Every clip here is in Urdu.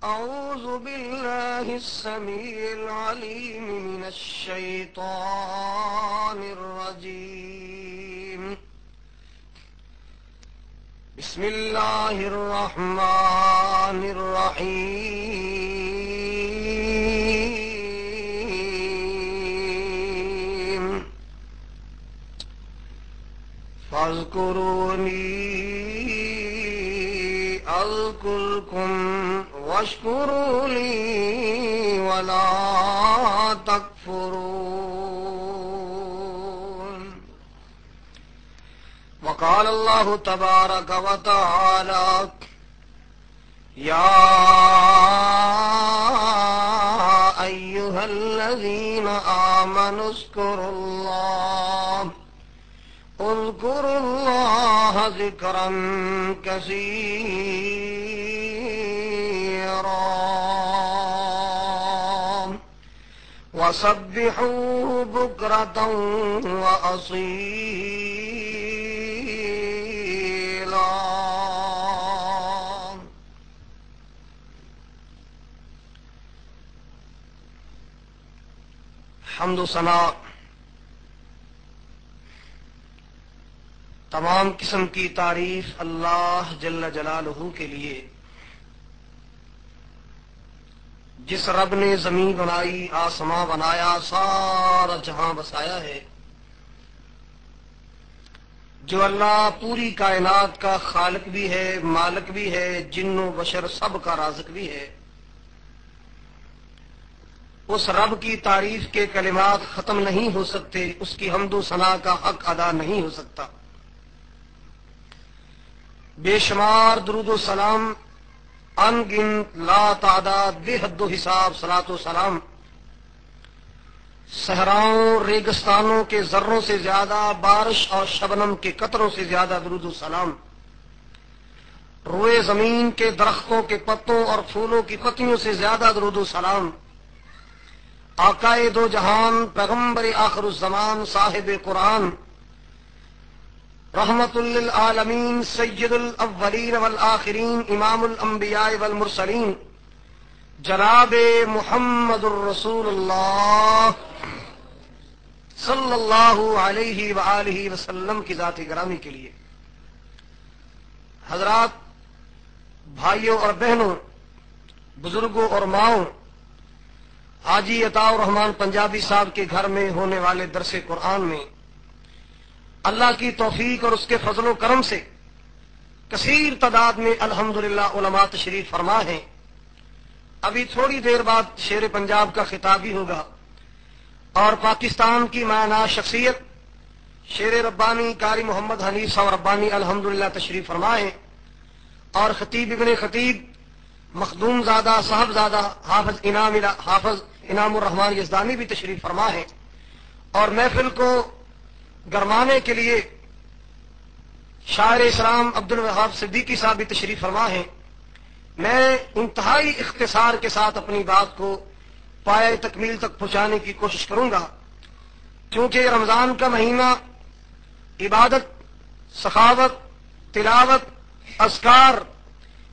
أعوذ بالله السميع العليم من الشيطان الرجيم. بسم الله الرحمن الرحيم. فاذكروني أذكركم واشكروا لي ولا تكفرون. وقال الله تبارك وتعالى: يا أيها الذين آمنوا اذكروا الله ذكرا كثيرا وسبحوه بكرة وأصيلا. حمد و ثنا تمام قسم کی تعریف اللہ جل جلالہ کے لیے، جس رب نے زمین بنائی، آسمان بنایا، سارا جہاں بسایا ہے، جو اللہ پوری کائنات کا خالق بھی ہے، مالک بھی ہے، جن و بشر سب کا رازق بھی ہے. اس رب کی تعریف کے کلمات ختم نہیں ہو سکتے، اس کی حمد و ثنا کا حق ادا نہیں ہو سکتا. بے شمار درود و سلام، ان گنت لا تعداد، بے حد و حساب صلاۃ و سلام صحراؤں ریگستانوں کے ذروں سے زیادہ، بارش اور شبنم کے قطروں سے زیادہ درود و سلام، روئے زمین کے درختوں کے پتوں اور پھولوں کی پتیوں سے زیادہ درود و سلام آقائے دو جہان، پیغمبر آخر الزمان، صاحب قرآن، رحمت للعالمین، سید الاولین والآخرین، امام الانبیاء والمرسلین، جناب محمد الرسول اللہ صلی اللہ علیہ وآلہ وسلم کی ذات گرامی کے لیے. حضرات، بھائیوں اور بہنوں، بزرگوں اور ماؤں، حاجی عطا الرحمان پنجابی صاحب کے گھر میں ہونے والے درس قرآن میں اللہ کی توفیق اور اس کے فضل و کرم سے کثیر تعداد میں الحمدللہ علماء تشریف فرما ہیں. ابھی تھوڑی دیر بعد شیر پنجاب کا خطاب بھی ہوگا اور پاکستان کی معنی شخصیت شیر ربانی قاری محمد حنیف صاحب ربانی الحمدللہ تشریف فرما ہیں، اور خطیب ابن خطیب مخدوم زادہ صاحبزادہ حافظ انعام الرحمان یزدانی بھی تشریف فرما ہیں، اور محفل کو گرمانے کے لیے شاعر اسلام عبد الوہاب صدیقی صاحب بھی تشریف فرما ہیں. میں انتہائی اختصار کے ساتھ اپنی بات کو پایہ تکمیل تک پہنچانے کی کوشش کروں گا، کیونکہ رمضان کا مہینہ عبادت، سخاوت، تلاوت، اذکار،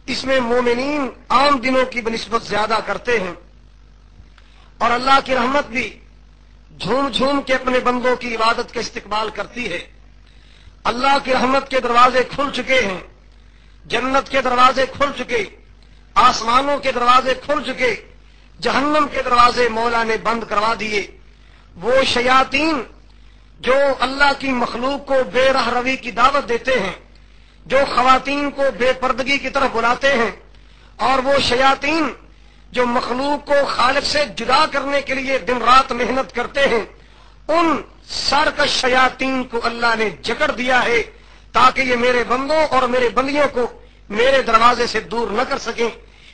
اس میں مومنین عام دنوں کی بنسبت زیادہ کرتے ہیں، اور اللہ کی رحمت بھی جھوم جھوم کے اپنے بندوں کی عبادت کا استقبال کرتی ہے. اللہ کی رحمت کے دروازے کھل چکے ہیں، جنت کے دروازے کھل چکے، آسمانوں کے دروازے کھل چکے، جہنم کے دروازے مولا نے بند کروا دیے. وہ شیاطین جو اللہ کی مخلوق کو بے راہ روی کی دعوت دیتے ہیں، جو خواتین کو بے پردگی کی طرف بلاتے ہیں، اور وہ شیاطین جو مخلوق کو خالق سے جدا کرنے کے لیے دن رات محنت کرتے ہیں، ان سرکش شیاطین کو اللہ نے جکڑ دیا ہے تاکہ یہ میرے بندوں اور میرے بندیوں کو میرے دروازے سے دور نہ کر سکیں،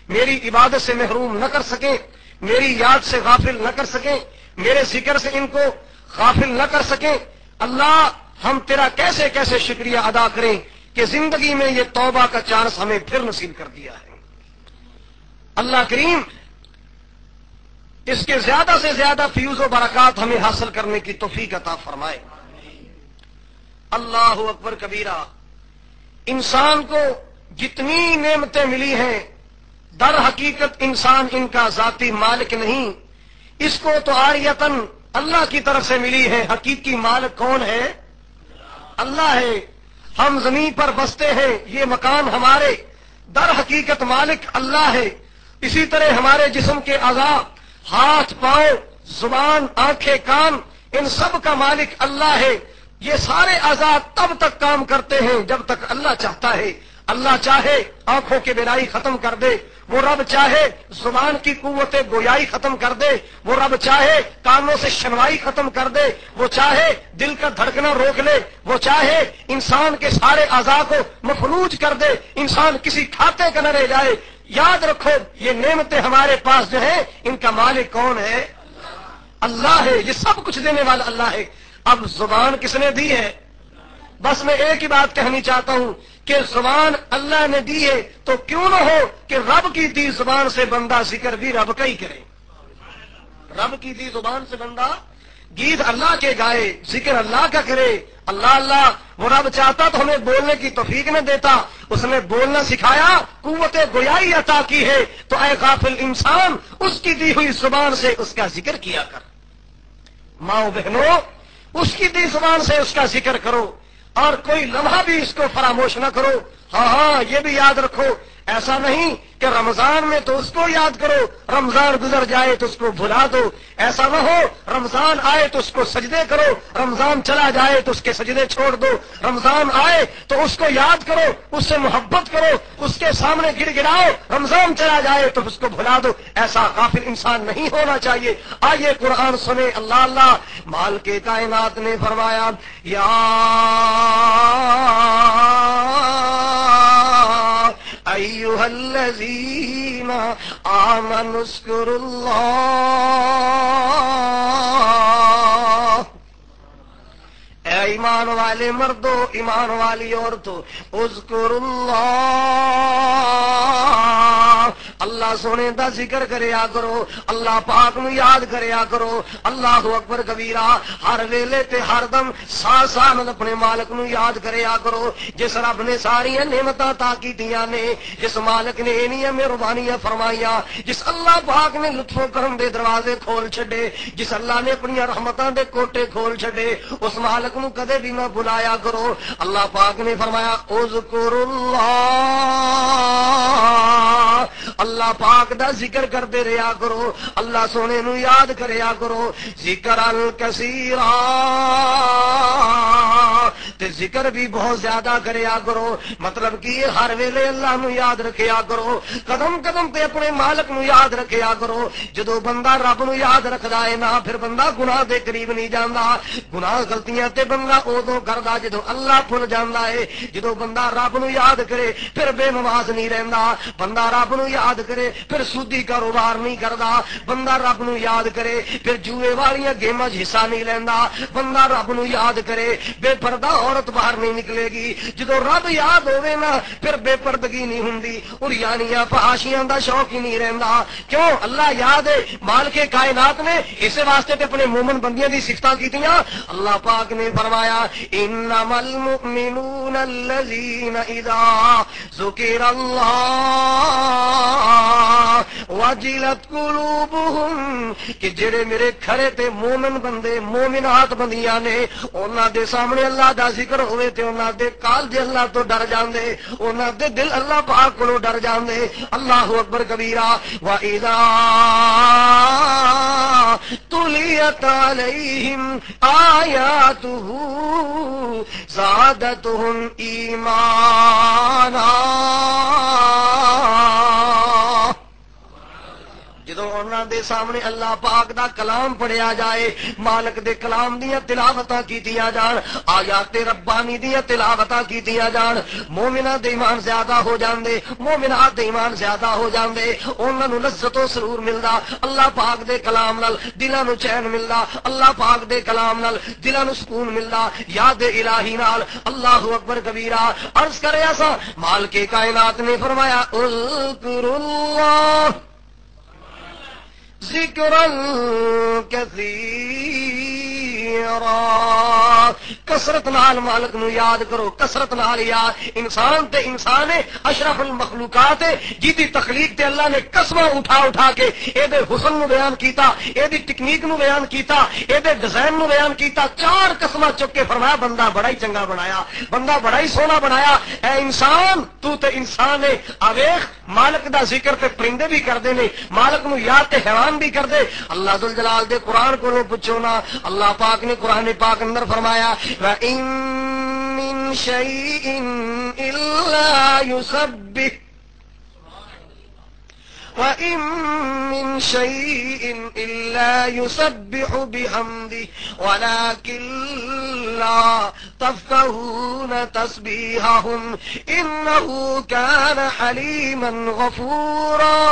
میری عبادت سے محروم نہ کر سکیں، میری یاد سے غافل نہ کر سکیں، میرے ذکر سے ان کو غافل نہ کر سکیں. اللہ، ہم تیرا کیسے کیسے شکریہ ادا کریں کہ زندگی میں یہ توبہ کا چانس ہمیں پھر نصیب کر دیا ہے. اللہ کریم اس کے زیادہ سے زیادہ فیوز و برکات ہمیں حاصل کرنے کی توفیق عطا فرمائے. اللہ اکبر کبیرہ. انسان کو جتنی نعمتیں ملی ہیں، در حقیقت انسان ان کا ذاتی مالک نہیں، اس کو تو عاریتاً اللہ کی طرف سے ملی ہے، حقیقی مالک کون ہے؟ اللہ ہے۔ ہم زمین پر بستے ہیں، یہ مکان ہمارے، در حقیقت مالک اللہ ہے۔ اسی طرح ہمارے جسم کے اعضاء، ہاتھ، پاؤں، زبان، آنکھیں، کان، ان سب کا مالک اللہ ہے۔ یہ سارے اعضاء تب تک کام کرتے ہیں جب تک اللہ چاہتا ہے۔ اللہ چاہے آنکھوں کی بینائی ختم کر دے، وہ رب چاہے زبان کی قوت گویائی ختم کر دے، وہ رب چاہے کانوں سے شنوائی ختم کر دے، وہ چاہے دل کا دھڑکنا روک لے، وہ چاہے انسان کے سارے اعضاء کو مفلوج کر دے، انسان کسی کھاتے کا نہ رہ جائے۔ یاد رکھو یہ نعمتیں ہمارے پاس جو ہیں ان کا مالک کون ہے؟ اللہ ہے۔ یہ سب کچھ دینے والا اللہ ہے۔ اب زبان کس نے دی ہے؟ بس میں ایک ہی بات کہنی چاہتا ہوں کہ زبان اللہ نے دی ہے تو کیوں نہ ہو کہ رب کی دی زبان سے بندہ ذکر بھی رب کا ہی کرے۔ رب کی دی زبان سے بندہ گیت اللہ کے گائے، ذکر اللہ کا کرے۔ اللہ اللہ، وہ رب چاہتا تو ہمیں بولنے کی توفیق نہ دیتا، اس نے بولنا سکھایا، قوت گویائی عطا کی ہے، تو اے غافل انسان اس کی دی ہوئی زبان سے اس کا ذکر کیا کر۔ ماؤں بہنوں، اس کی دی زبان سے اس کا ذکر کرو اور کوئی لمحہ بھی اس کو فراموش نہ کرو۔ ہاں یہ بھی یاد رکھو، ایسا نہیں کہ رمضان میں تو اس کو یاد کرو، رمضان گزر جائے تو اس کو بھلا دو۔ ایسا نہ ہو رمضان آئے تو اس کو سجدے کرو، رمضان چلا جائے تو اس کے سجدے چھوڑ دو۔ رمضان آئے تو اس کو یاد کرو، اس سے محبت کرو، اس کے سامنے گڑ گڑاؤ، رمضان چلا جائے تو اس کو بھلا دو۔ ایسا غافل انسان نہیں ہونا چاہیے۔ آئیے قرآن سنے۔ اللہ اللہ، مال کے کائنات نے فرمایا، یا ایھا الذین آمنوا اذکروا اللہ، اے ایمان والے مردو، ایمان والی عورتوں، اذکروا اللہ، اللہ سونے دا ذکر کریا کرو، اللہ پاک نو یاد کریا کرو۔ اللہ اکبر کبیرہ، ہر ویلے تے ہر دم ساتھ ساتھ اپنے مالک نو یاد کریا کرو، جس رب نے ساری نعمتاں عطا کیتیاں نے، جس مالک نے انیاں مہربانیاں فرمائیاں، جس اللہ پاک نے لطف و کرم دے دروازے کھول چھڈے، جس اللہ نے اپنی رحمتاں دے کوٹے کھول چھڈے، اس مالک نو کدے بھی نہ بلایا کرو۔ اللہ پاک نے فرمایا اذکر اللہ، اللہ پاک دا ذکر کرتے رہیا کرو، اللہ سونے نو یاد کریا کرو، ذکر الکثیرا، تے ذکر بھی بہت زیادہ کریا کرو۔ مطلب کہ ہر ویلے اللہ نو یاد رکھیا کرو، قدم قدم پہ اپنے مالک نو یاد رکھیا کرو۔ جدو بندہ رب نو یاد رکھدا ہے نا، پھر بندہ گناہ دے قریب نہیں جاندا۔ گناہ غلطیاں تے بندہ ادو کردا جدو اللہ بھول جاندا ہے۔ جدو بندہ رب نو یاد کرے پھر بے نماز نہیں رہندا، بندہ رب نو یاد کرے پھر سودی کاروبار نہیں کردا، بندہ رب نو یاد کرے پھر جوئے والیاں گیماں وچ حصہ نہیں لیندا، بندہ رب نو یاد کرے بے پردہ عورت باہر نہیں نکلے گی۔ جدو رب یاد ہوے نا پھر بے پردگی نہیں ہوندی، عریانیاں فحاشیاں دا شوق ہی نہیں رہندا۔ کیوں؟ اللہ یاد ہے، مالک کائنات نے اس واسطے تے اپنے مومن بندیاں دی صفتاں کیتیاں۔ اللہ پاک نے فرمایا انما المؤمنون الذین اذا ذکر اللہ وجلت قلوبہم، کہ جڑے میرے کھڑے تے مومن بندے مومنات بندیاں نے، انہاں دے سامنے اللہ دا ذکر ہوئے تے انہاں دے کالج اللہ تو ڈر جاندے، انہاں دے دل اللہ پاک کولوں ڈر جاندے۔ اللہ اکبر کبیرہ۔ وَإِذَا تُلِيَتْ عَلَيْهِمْ آيَاتُهُ زَادَتْهُمْ إِيمَانًا، جدو انہاں دے سامنے اللہ پاک دا کلام پڑھیا جائے، مالک دے کلام دیاں تلاوتاں کیتیاں جان، آیات ربانی دیاں تلاوتاں کیتیاں جان، مومناں دے ایمان زیادہ ہو جاندے، مومنات دے ایمان زیادہ ہو جاندے، انہاں نوں لذت و سرور ملدا اللہ پاک دے کلام نال، دلاں نوں چین ملدا اللہ پاک دے کلام نال، دلاں نوں سکون ملدا یاد الہی نال۔ اللہ اکبر کبیرہ۔ عرض کرے اسا مالک کائنات نے فرمایا اذکر اللہ ذکرا کثیرا، کثیرا، کثرت نال مالک نو یاد کرو، کثرت نال یاد. انسان تے انسان ہے، اشرف المخلوقات ہے، جیدی تخلیق تے اللہ نے قسماں اٹھا اٹھا کے اے دے حسن نو بیان کیتا، اے دی ٹیکنیک نو بیان کیتا، اے دے ڈیزائن نو بیان کیتا. 4 قسماں چک کے فرمایا بندہ بڑا ہی چنگا بنایا، بندہ بڑا ہی سونا بنایا. اے انسان تو تے انسان ہے، آویخ مالک دا ذکر تے پرندے بھی کردے نے، مالک نو یاد تے حیوان بھی کردے. اللہ ذوالجلال دے قرآن کو پوچھو نا، اللہ پاک نے قرآن پاک اندر فرمایا وَإِن مِّن شَيْءٍ إِلَّا يُسَبِّحُ وَإِن مِّن شَيْءٍ إِلَّا يُسَبِّحُ بِحَمْدِهِ وَلَكِن لَّا تَفْقَهُونَ تَسْبِيحَهُمْ إِنَّهُ كَانَ حَلِيمًا غَفُورًا.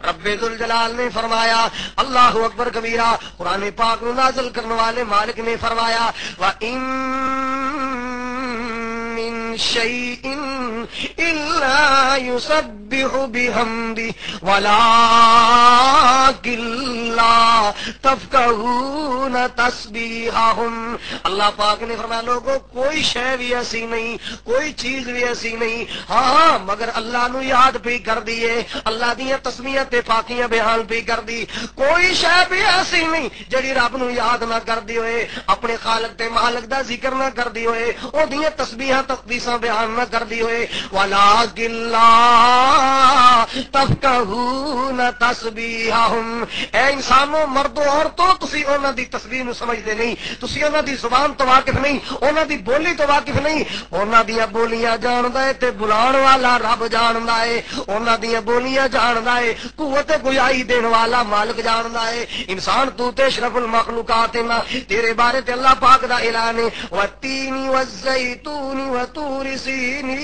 رب ذوالجلال نے فرمایا، اللہ اکبر کبیرہ، قرآن پاک نو نازل کرنے والے مالک نے فرمایا وَإِن مِّن شَيْءٍ إِلَّا يُسَبِّحُ بِحَمْدِهِ وَلَكِن لَّا تَفْقَهُونَ تَسْبِيحَهُمْ. اللہ پاک نے فرمایا لوگوں کوئی شے بھی ایسی نہیں، کوئی چیز بھی ایسی نہیں، ہاں مگر اللہ نو یاد بھی کر دیے، اللہ دیاں تسبیحاں تے پاکیاں بیان بھی کر دی. کوئی شے بھی ایسی نہیں جڑی رب نو یاد نہ کر دی ہوئے، اپنے خالق تے مالک دا ذکر نہ کر دی ہوئے، او دیاں تسبیحاں تقدیساں بیان نہ کر دی ہوئے. وَلَٰكِن لَّا تَفْقَهُونَ تَسْبِيحَهُمْ. اے انسانوں، مردوں، عورتوں، تسی انہاں دی تسبیح نو سمجھدے نہیں، تسی انہاں دی زبان تو واقف نہیں، انہاں دی بولی تو واقف نہیں. انہاں دیاں بولیاں جاندا ہے تے بلان والا رب جاندا ہے، انہاں دیاں بولیاں جاندا ہے، قوت گویائی دین والا مالک جاندا ہے. انسان تو تے اشرف المخلوقات نا، تیرے بارے تے اللہ پاک دا اعلان ہے وَالتِّينِ وَالزَّيْتُونِ وَطُورِ سِينِينَ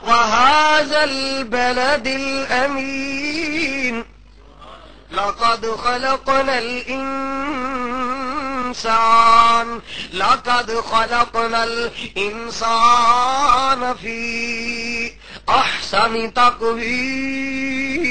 وَهَٰذَا الْبَلَدِ الْأَمِينِ لَقَدْ خَلَقْنَا الْإِنسَانَ فِي أَحْسَنِ تَقْوِيمٍ.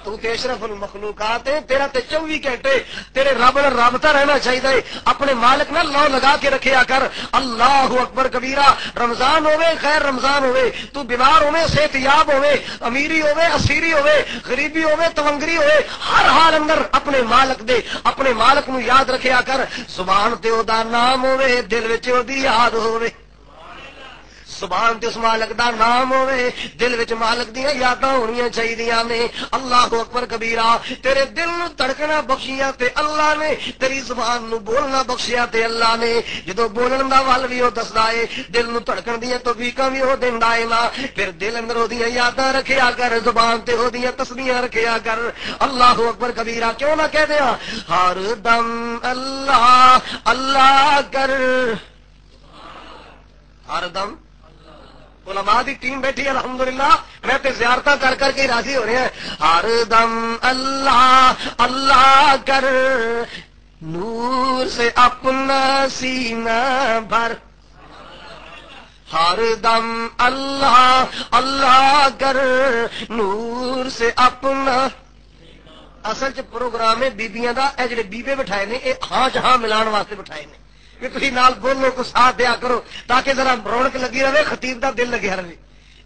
تو تے اشرف المخلوقات ہے، تیرا تے 24 گھنٹے تیرے رب نال رابطہ رہنا چاہیے، اپنے مالک نال لو لگا کے رکھیا کر. اللہ اکبر کبیرہ. رمضان ہوے خیر رمضان ہوے، تو بیمار ہوے صحت یاب ہوے، امیری ہوے اسیری ہوے، غریبی ہوے تونگری ہوے، ہر حال اندر اپنے مالک دے، اپنے مالک نو یاد رکھیا کر. زبان تے او دا نام ہوے، دل وچ او دی یاد ہوے. زبان تے اس مالک دا نام ہوئے، دل وچ مالک دیاں یاداں ہونیاں چاہیدیاں نے. اللہ اکبر کبیرہ. تیرے دل نو دھڑکنا بخشیاں تے اللہ نے، تیری زبان نو بولنا بخشیا تے اللہ نے. جدو بولن دا ول بھی او دسدا اے، دل نو دھڑکن دیاں توفیقاں بھی او دیندا اے نا. پھر دل اندر او دیاں یاداں رکھیا کر، زبان تے او دیاں تسبیحاں رکھیا کر. اللہ اکبر کبیرہ. کیوں نہ کہہ دیاں ہر دم اللہ اللہ کر، ہر دم. علماء دی ٹیم بیٹھی ہے الحمدللہ، میں تے زیارتاں کر کر کے راضی ہو رہے ہیں. ہر دم اللہ اللہ کر، نور سے اپنا سینہ بھر. ہر دم اللہ اللہ کر، نور سے اپنا. اصل چ پروگرام ہے بیبیاں دا، اے جڑے بیبے بٹھائے نے اے ہاں جہاں ملان واسطے بٹھائے نے کہ تسی نال بولو کو ساتھ دیا کرو تاکہ ذرا رونق لگی رہے، خطیب دا دل لگیا رہے.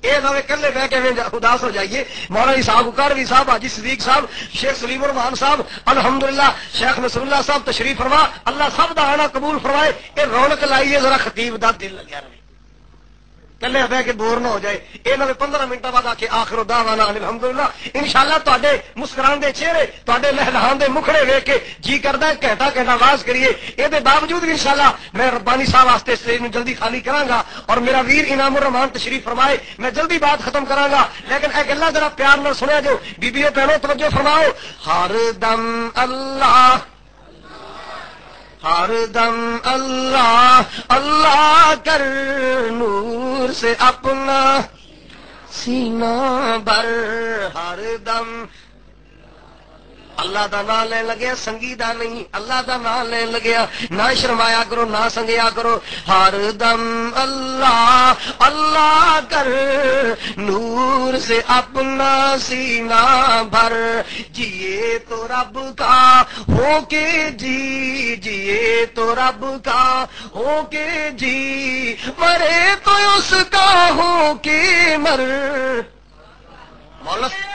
اے نہ کلے بہ کے اداس ہو جائیے. مولانا صاحب اکاروی صاحب، حاجی صدیق صاحب، شیخ سلیم الرحمان صاحب، الحمدللہ شیخ نصر اللہ صاحب تشریف فرما، اللہ سب دا آنا قبول فرمائے. اے رونق لائیے ذرا خطیب دا دل لگیا رہے، کلے بہ کے بور نہ ہو جائے. یہ نہ 15 منٹ بعد آ کے آخر دعوانا الحمدللہ. انشاءاللہ تواڈے مسکران دے چہرے، تواڈے لہلہان دے مکھڑے ویکھ کے جی کردا ہے گھنٹا گھنٹا آواز کریے. اے دے باوجود بھی انشاءاللہ میں ربانی صاحب واسطے اسٹیج نو جلدی خالی کراں گا اور میرا ویر انعام الرحمان تشریف فرمائے. میں جلدی بات ختم کراں گا، لیکن اے گلاں ذرا پیار نال سنیا جو. بیبیوں بہنوں توجہ فرماؤ. ہر دم اللہ ہر دم اللہ اللہ کر، نور سے اپنا سینہ بھر. ہر دم اللہ دا نام لین لگیا سنگی دا نہیں، اللہ دا نام لین لگیا نہ شرمایا کرو نہ سنگیا کرو، ہر دم اللہ اللہ کر، نور سے اپنا سینہ بھر، جیے تو رب کا ہو کے جی، جیے تو رب کا ہو کے جی، مرے تو اس کا ہو کے مر۔ مولانا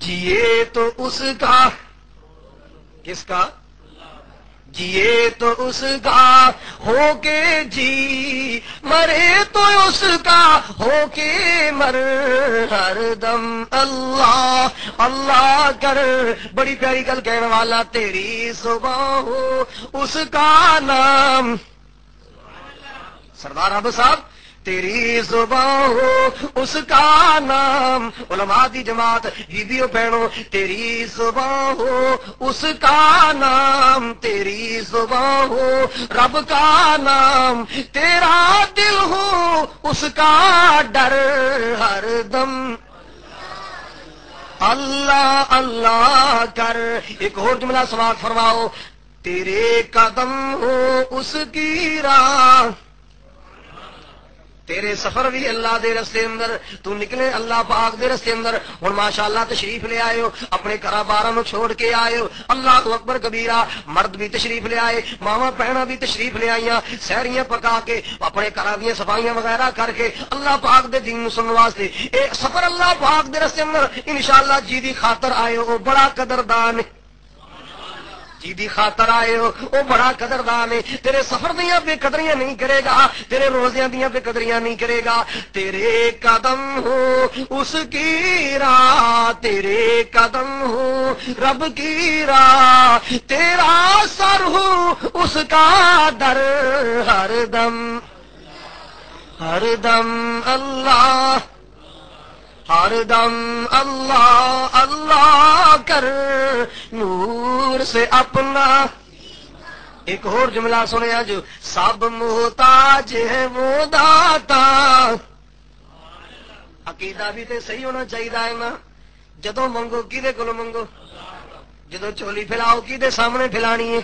جیے تو اس کا، کس کا؟ جیے تو اس کا ہو کے جی، مرے تو اس کا ہو کے مر، ہر دم اللہ اللہ کر۔ بڑی پیاری گل کہنے والا، تیری صبح ہو اس کا نام، سردار ابو صاحب تیری زبان ہو اس کا نام، علماء دی جماعت بیبیوں بہنوں تیری زبان ہو اس کا نام، تیری زبان ہو رب کا نام، تیرا دل ہو اس کا ڈر، ہر دم اللہ اللہ کر۔ ایک اور جملہ سماعت فرماؤ، تیرے قدم ہو اس کی راہ، تیرے سفر بھی اللہ دے رستے اندر، تو نکلے اللہ پاک دے رستے اندر۔ ہن ماشاءاللہ تشریف لے آئے ہو، اپنے گھر باراں نو چھوڑ کے آئے ہو، اللہ اکبر کبیرہ، مرد بھی تشریف لے آئے، ماواں بہناں بھی تشریف لے آئیاں، سحریاں پکا کے اپنے گھراں دیاں صفائیاں وغیرہ کر کے اللہ پاک دے دین نو سنن واسطے اے سفر اللہ پاک دے رستے اندر انشاءاللہ جی دی خاطر آئے ہو، بڑا قدردان ہے، جی دی خاطر آئے ہو وہ بڑا قدردان ہے، تیرے سفر دیاں بے قدریاں نہیں کرے گا، تیرے روزیاں دیاں بے قدریاں نہیں کرے گا، تیرے قدم ہو اس کی راہ، تیرے قدم ہو رب کی راہ، تیرا سر ہو اس کا در، ہر دم اللہ ہر دم اللہ اللہ کر، نور سے اپنا۔ ایک اور جملہ سنیا جو، سب محتاج ہے وہ داتا۔ عقیدہ بھی تے صحیح ہونا چاہیے نا، جدو منگو کدے کولو منگو، جدو چولی پھیلاؤ کدے سامنے پھیلانی ہے،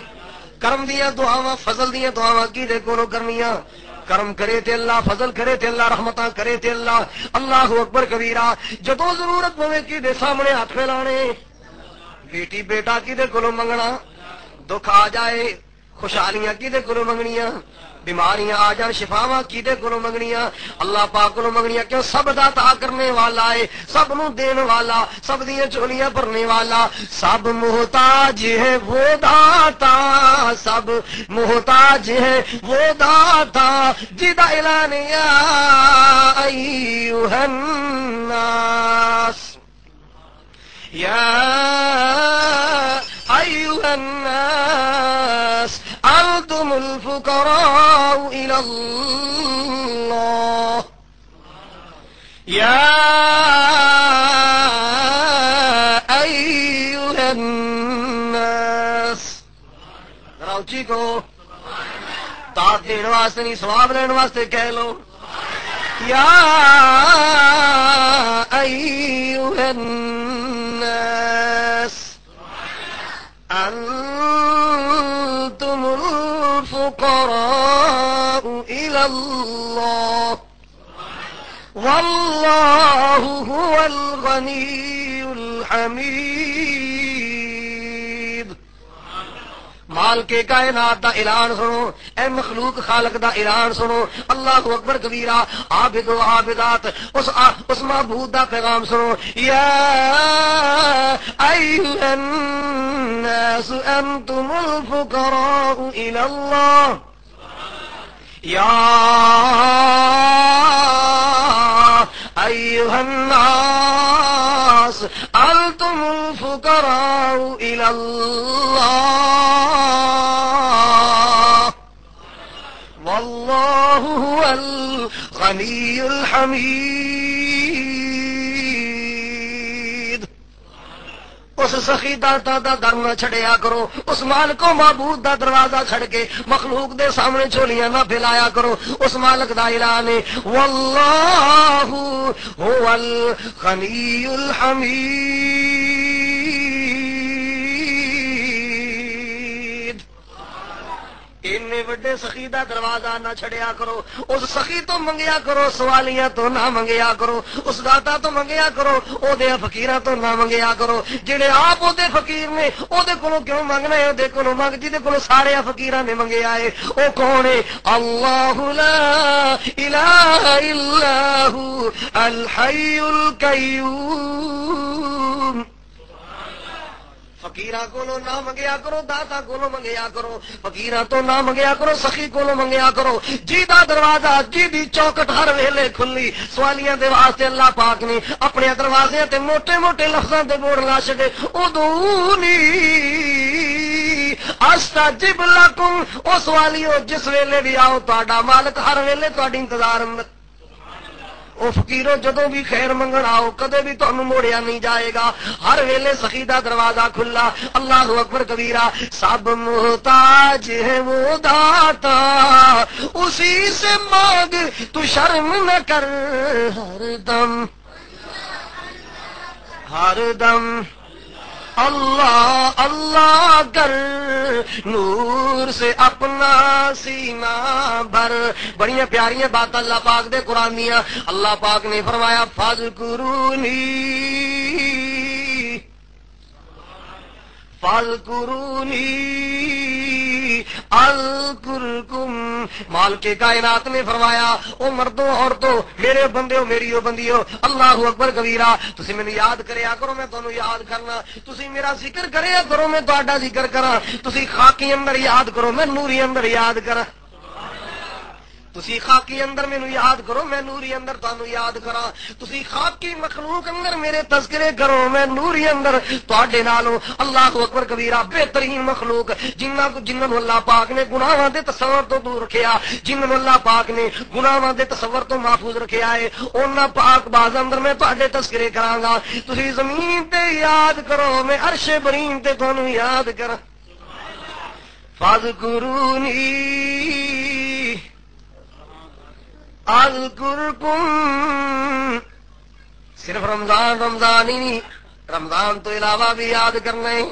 کرم دیا دعاواں فضل دیا دعاواں کدے کولو کرنیاں، کرم کرے تے اللہ، فضل کرے تے اللہ، رحمتاں کرے تے اللہ، اللہ اکبر کبیرہ۔ جدو ضرورت پوے کدے سامنے ہاتھ پھیلانے، بیٹی بیٹا کدے کولو منگنا، دکھ آ جائے خوشحالیاں کدے کولو منگنیاں، بیماریاں آ جان شفاواں کدے کولو منگنیاں، اللہ پاک کولو منگنیاں، کیوں سب دا عطا کرنے والا ہے، سب نو دین والا، سب دیاں چولیاں بھرنے والا، سب محتاج ہے وہ داتا، سب محتاج ہے وہ داتا، جدا اعلان یا ایھا الناس، یا ایھا الناس انتم الفقراء الى اللہ، یا ایھا الناس، ذرا اونچی کو داد دین واسطے نہیں ثواب لین واسطے کہہ لو، یا ایھا الناس انتم الفقراء الى اللہ واللہ هو الغنی الحمید۔ مال کے کائنات دا اعلان سنو، اے مخلوق خالق دا اعلان سنو، اللہ اکبر کبیرہ، عابد و عابدات اس معبود دا پیغام سنو، یا ایھا الناس انتم الفقراء الى اللہ، یا ایھا الناس انتم الفقراء الى اللہ واللہ هو الغنی الحمید۔ اس سخی داتا دا در نہ چھڑیا کرو، اس مالک و معبود دا دروازہ چھڑ کے مخلوق دے سامنے چولیاں نہ پھیلایا کرو۔ اس مالک دا اعلان ہے واللہ هو الغنی الحمید۔ اتنے وڈے سخی دا دروازہ نہ چھڑیا کرو، اس سخی تو منگیا کرو، سوالیاں تو نہ منگیا کرو، اس داتا تو منگیا کرو، او دے فقیراں تو نہ منگیا کرو۔ جڑے آپ او دے فقیر نے او دے کولوں کیوں منگنا ہے؟ او دے کولوں منگ جے دے کولوں سارے فقیراں نے منگیا ہے۔ او کون ہے؟ اللہ لا الہ الا هو الحی القیوم۔ فقیراں کولوں نہ منگیا کرو، داتا کولوں منگیا کرو، فقیراں تو نہ منگیا کرو، سخی کولوں منگیا کرو۔ جی دا دروازہ جی دی چوکٹ ہر ویلے کھلی، سوالیاں دے واسطے اللہ پاک نے اپنے دروازے تے موٹے موٹے لفظاں دے بورڈ لا چھڈے، ادعونی استجب لکم۔ او سوالیو جس ویلے بھی آؤ تہاڈا مالک ہر ویلے تہاڈی انتظار اندر۔ او فقیرو جدوں بھی خیر منگن آؤ کدے بھی تانوں موڑیا نہیں جائے گا، ہر ویلے سخی دا دروازہ کھلا۔ اللہ اکبر کبیرہ۔ سب محتاج ہے وہ داتا اسی سے مانگ تو شرم نہ کر، ہر دم ہر دم اللہ اللہ کر، نور سے اپنا سینہ بھر۔ بڑی پیاریاں باتیں اللہ پاک دے قرآن دیاں۔ اللہ پاک نے فرمایا فاذکرونی اذکرکم۔ مال کے کائنات نے فرمایا او مردوں عورتوں میرے بندیو میریو بندیو، اللہ اکبر کبیرہ، تسی مینوں یاد کریا کرو میں تانوں یاد کرنا، تسی میرا ذکر کریا کرو میں تہاڈا ذکر کراں، تسی خاکی اندر یاد کرو میں نوری اندر یاد کراں، تسی خاکی اندر مینوں یاد کرو میں نوری اندر تانوں یاد کراں، تسی خاکی مخلوق اندر میرے تذکرے کرو میں نوری اندر تہاڈے نالوں۔ اللہ اکبر کبیرہ۔ بہترین مخلوق جنہاں نوں اللہ پاک نے گناہاں دے تصور تو دور رکھیا، جنہاں نوں اللہ پاک نے گناہاں دے تصور تو محفوظ رکھیا ہے، انہاں پاک باز اندر میں تہاڈے تذکرے کراں گا۔ تسی زمین تے یاد کرو میں عرش برین تے تانوں یاد کراں۔ فاذکرونی اذکرکم۔ صرف رمضان ہی نہیں، رمضان تو علاوہ بھی یاد کرنا ہے۔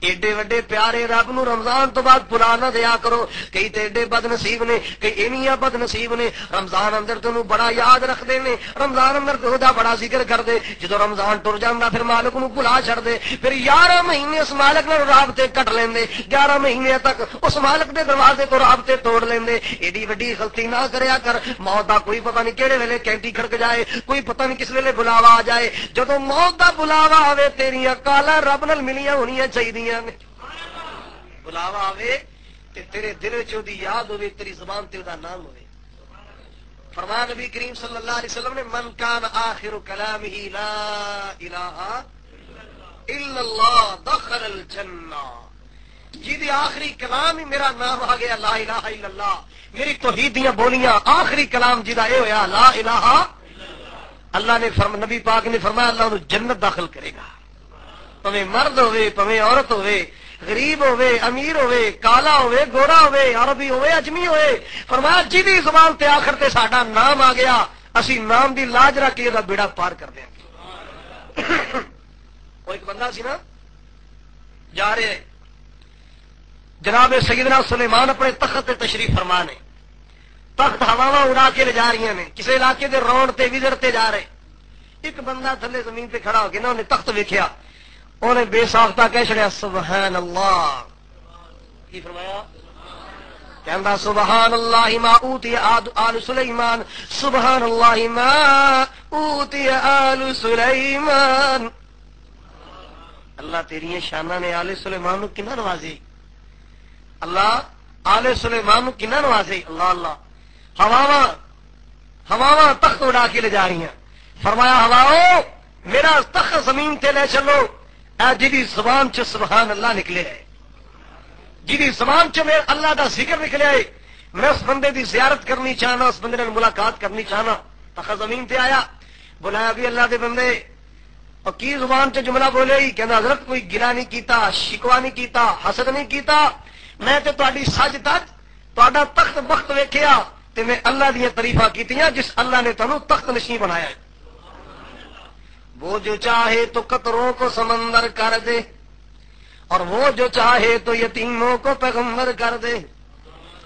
ایڈے وڈے پیارے رب نو رمضان تو بعد بھلا نہ دیا کرو۔ کئی تے ایڈے بد نصیب نے، کئی اینیاں بد نصیب نے، رمضان اندر تینوں بڑا یاد رکھدے نے، رمضان اندر تہاڈا بڑا ذکر کردے، جدوں رمضان ٹر جاندا پھر مالک نو بھلا چھڑ دے، پھر 11 مہینے اس مالک نال رابطے کٹ لیندے، 11 مہینے تک اس مالک دے دروازے تو رابطے توڑ لیندے۔ ایڈی وڈی غلطی نہ کریا کر۔ موت دا کوئی پتہ نہیں کہڑے ویلے کینٹی کھڑک جائے، کوئی پتہ نہیں کس ویلے بلاوا آ جائے۔ جدوں موت دا بلاوا آوے تیریاں کالاں رب نال ملیاں ہونیاں چاہیدیاں نے۔ بلاوا آوے تے تیرے دل وچ اودی یاد ہوے، تیری زبان تے اودہ نام ہوے۔ فرمایا نبی کریم صلی اللہ علیہ وسلم نے من کان آخر کلامہ لا الہ الا اللہ دخل الجنہ۔ جی آخری کلام ہی میرا نام آ گیا لا الہ الا اللہ، میری توحید دیاں بولیاں آخری کلام جی اے ہویا لا الہ، اللہ نے نبی پاک نے فرمایا اللہ انہوں جنت داخل کرے گا، پویں مرد ہوئے پویں عورت ہوئے، غریب ہوئے امیر ہوئے، کالا ہوئے گورا ہوئے، عربی ہوئے اجمی ہوئے۔ فرمایا جی زبان تے آخر تے ساڈا نام آ گیا اسی نام دی لاج رکھ کے بیڑا پار کر دیں۔ وہ ایک بندہ سی نا جا رہے جناب سیدنا سلیمان اپنے تخت تے تشریف فرما نے، تخت ہواواں اڑا کے لے جا رہی ہیں، کسی علاقے دے رون تے وزٹ تے جا رہے، ایک بندہ تھلے زمین تے کھڑا ہو کے نا انہیں تخت ویکھیا، انہیں بے ساختہ کہہ چھڑیا سبحان اللہ۔ کی فرمایا؟ کہندا سبحان اللہ ما اوتی آل سلیمان، سبحان اللہ ما اوتی آل سلیمان۔ اللہ تیری شانہ نے آل سلیمان نو کنا نوازی، اللہ آل سلیمان نو کنا نوازی۔ اللہ اللہ۔ ہواواں تخت اڑا کے لے جا رہی ہیں، فرمایا ہواؤ میرا تخت زمین تے لے چلو، اے جی زبان چ سبحان اللہ نکلے ہے، جی زبان چ میرے اللہ دا ذکر نکلے ہے، میں اس بندے دی زیارت کرنی چاہنا، اس بندے نے ملاقات کرنی چاہنا۔ تخت زمین تے آیا، بلایا بھی اللہ دے بندے، اور کی زبان سے جملہ بولے ہی کہ حضرت کوئی گلا نہیں کیتا، شکوا نہیں کیتا، حسد نہیں کیتا، میں تے تہاڈی سج تج تہاڈا تخت بخت ویکھیا تے میں اللہ دیاں تعریفاں کیتیاں جس اللہ نے تانوں تخت نشین بنایا ہے۔ وہ جو چاہے تو قطروں کو سمندر کر دے، اور وہ جو چاہے تو یتیموں کو پیغمبر کر دے،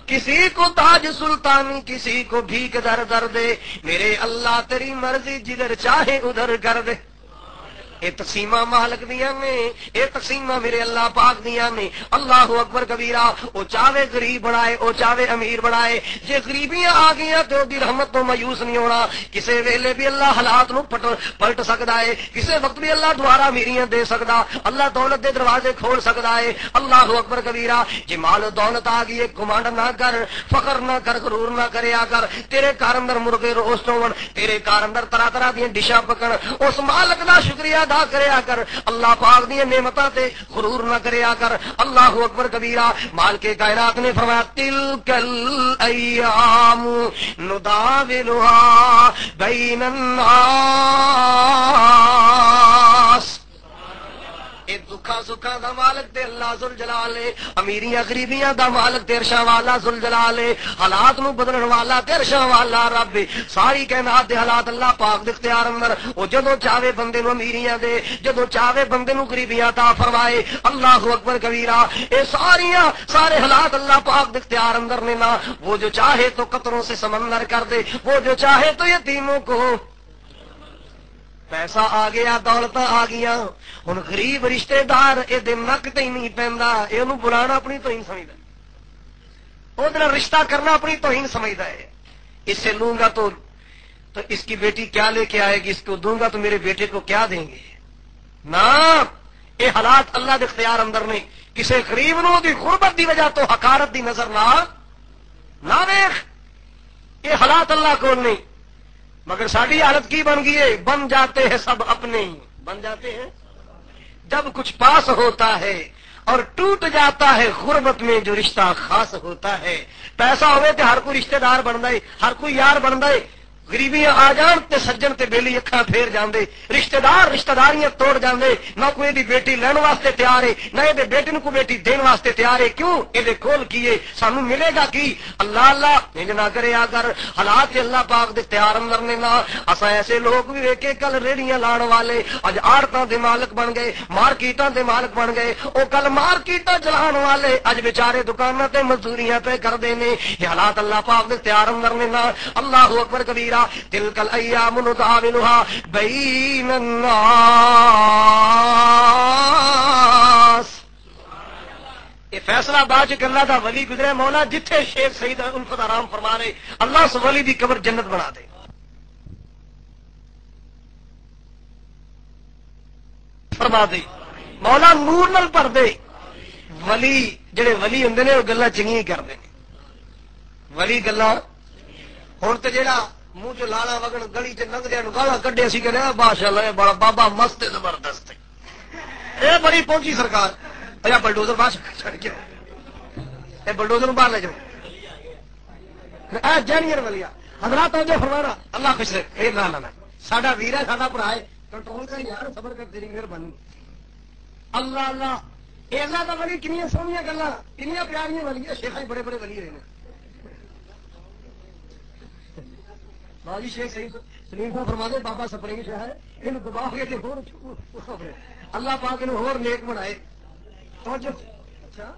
کسی کو تاج سلطانی کسی کو بھیک در در دے، میرے اللہ تیری مرضی جدھر چاہے ادھر کر دے۔ اے تقسیمہ مالک دیاں نے، اے تقسیمہ میرے اللہ پاک دیاں نے۔ اللہ اکبر کبیرہ۔ او چاہے غریب بنائے، او چاہے امیر بنائے، جے غریبیاں آ گئیاں تو دی رحمت تو مایوس نہیں ہونا۔ کسے ویلے بھی اللہ حالات نو پلٹ سکدا ہے، کسے وقت بھی اللہ دوبارہ میریاں دے سکدا، اللہ دولت دے دروازے کھول سکدا ہے۔ اللہ اکبر کبیرہ۔ جے مال و دولت آ گئی ہے، گھمنڈ نہ کر، فخر نہ کر، غرور نہ کریا کر۔ تیرے گھر اندر مرغے روسٹ ہون، تیرے گھر اندر طرح طرح دیاں ڈشاں پکن، اس مالک دا شکریہ ادا کریا کر، اللہ پاک دی نعمتاں تے غرور نہ کریا کر۔ اللہ اکبر کبیرہ۔ مالک کائنات نے فرمایا تلکل ایام نداولها بین الناس۔ اے دکھا سکھا دا مالک تے اللہ ذوالجلال ہے، امیریاں غریبیاں دا مالک تے عرشاں والا ذوالجلال ہے، حالات نو بدلن والا تے عرشاں والا رب ہے۔ ساری کائنات دے حالات اللہ پاک دے اختیار اندر، او جدوں چاہے بندے نو امیریاں دے، جدوں چاہے بندے نو غریبیاں عطا فرمائے۔ اللہ اکبر کبیرہ۔ اے سارے حالات اللہ پاک دے اختیار اندر نے نا۔ وہ جو چاہے تو قطروں سے سمندر کر دے، وہ جو چاہے تو یتیموں کو۔ پیسہ آ گیا، دولتاں آ گیا، ہن غریب رشتے دار اے دے نک تے نہیں پیندا، اے اونوں بلانا اپنی توہین سمجھدا ہے، اودے نال رشتہ کرنا اپنی توہین سمجھدا ہے۔ اس سے لوں گا تو اس کی بیٹی کیا لے کے آئے گی، اس کو دوں گا تو میرے بیٹے کو کیا دیں گے؟ نہ، اے حالات اللہ دے اختیار اندر نہیں۔ کسے غریب نو دی غربت دی وجہ تو حقارت دی نظر نہ ویکھ، اے حالات اللہ کول نہیں۔ مگر ساری حالت کی بن گئی ہے؟ بن جاتے ہیں سب اپنے ہی، بن جاتے ہیں جب کچھ پاس ہوتا ہے اور ٹوٹ جاتا ہے غربت میں جو رشتہ خاص ہوتا ہے۔ پیسہ ہوئے تے ہر کوئی رشتہ دار بندا ہے، ہر کوئی یار بندا ہے۔ غریبیاں آ جان تے سجن تے بیلی اکھاں پھیر جاندے، رشتہ دار رشتہ داریاں توڑ جاندے، نہ کوئی دی بیٹی لین واسطے تیار ہے، نہ دے بیٹے نو کو بیٹی دین واسطے تیار ہے۔ کیوں؟ دے کول کیے سانو ملے گا کی؟ اللہ اللہ انج نہ کرے اگر حالات اللہ پاک دے اختیار اندر نے نا۔ اساں ایسے لوگ بھی ویکھے کل ریڑیاں لاڑ والے اج آڑتاں دے مالک بن گئے، مارکیٹاں دے مالک بن گئے۔ او کل مارکیٹاں چلان والے اج بیچارے دکاناں تے مزدوریاں پہ کردے نے۔ یہ حالات اللہ پاک دے اختیار اندر نے نا۔ اللہ اکبر کبیرہ۔ تلک الایام نداولها بین الناس۔ یہ فیصلہ باج اللہ دا ولی گزرے مولا جتھے شیخ سید الفت آرام فرما رہے، اللہ اس ولی دی قبر جنت بنا دے۔ فرما دے مولا نور نال بھر دے۔ ولی جڑے ولی ہوندے نے وہ گلاں چنگیاں کردے نے، ولی گلاں ہن تے جڑا منہ چ لالا وگن گلی چ لنگدیا گالا کڈیا سی کہ ماشاءاللہ یہ بڑا بابا مست زبردست ہے، یہ بڑی پہنچی سرکار۔ اچھا بلڈوزر باہر چڑھ کے یہ بلڈوزر باہر لے جاؤ جینئر ولی حضرات جو فرمانا اللہ خوش رہے۔ نہ ساڈا ویر ہے، ساڈا بھرا ہے، کنٹرول کر یار، صبر کر، تیری مہربانی۔ اللہ اللہ اے اللہ دا ولی کنیاں سونیاں گلاں، کنیاں پیاریاں ولیاں، شیخ بڑے بڑے ولی ہوئے نے۔ باجی شیخ سلیم صاحب فرما دے بابا سپرنگ شاہ ہے، یہ دبا کے اللہ پاک ہور نیک بنائے۔ اچھا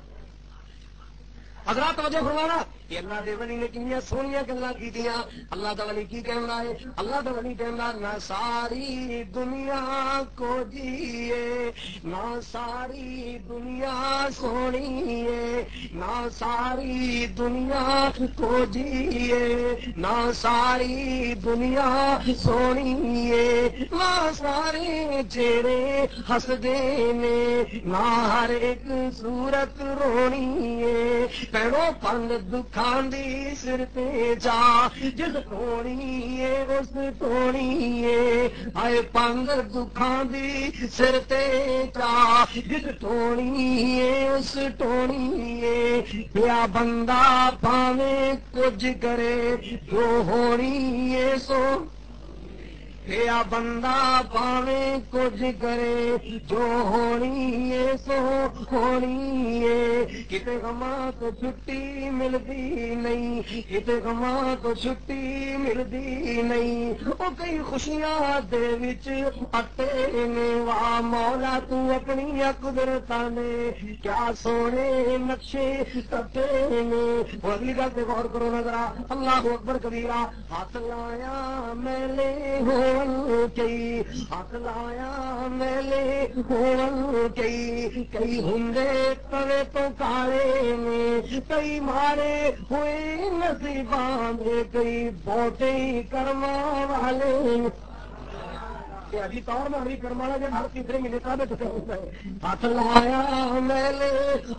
حضرات توجہ فرمانا، کہ اللہ دے ولی نے کنیاں سونیاں گلاں کیتیاں۔ اللہ دا ولی کی کہندا ہے؟ اللہ دا ولی کہندا نہ ساری دنیا کو جیے، نہ ساری دنیا سونی ہے، نہ ساری دنیا کو جیے، نہ ساری دنیا سونی ہے، نہ سارے چہرے ہسدے نے، نہ ہر ایک صورت رونی ہے، پیڑوں پند دکھاں دی سر تے جا، جس ٹونی ہے اس ٹونی ہے، آئے پند دکھاں دی سر تے جا، جس ٹونی ہے اس ٹونی ہے، پیا بندہ پاویں کچھ کرے جو ہونی ہے سو۔ پیا بندہ پاویں کچھ کرے جو ہونی ہے سو ہونی ہے کتے غماں تو چھٹی ملتی نہیں کتے غماں تو چھٹی ملتی نہیں او کئی خوشیاں دے وچ اٹے نے واہ مولا تو اپنی قدرتاں نے کیا سونے نقشے کٹے نے اگلی گل تے غور کرو ذرا اللہ اکبر کبیرہ ہاتھ لایا میلے ہون کئی ہاتھ لایا میلے ہون کئی ہندے توے تو کالے نے کئی مارے ہوئے نصیباں دے کئی بوٹے کرما والے ابھی طور میں ابھی کرمانا جب ہر تیسرے مہینے کا ہوتا ہے ہاتھ لایا میلے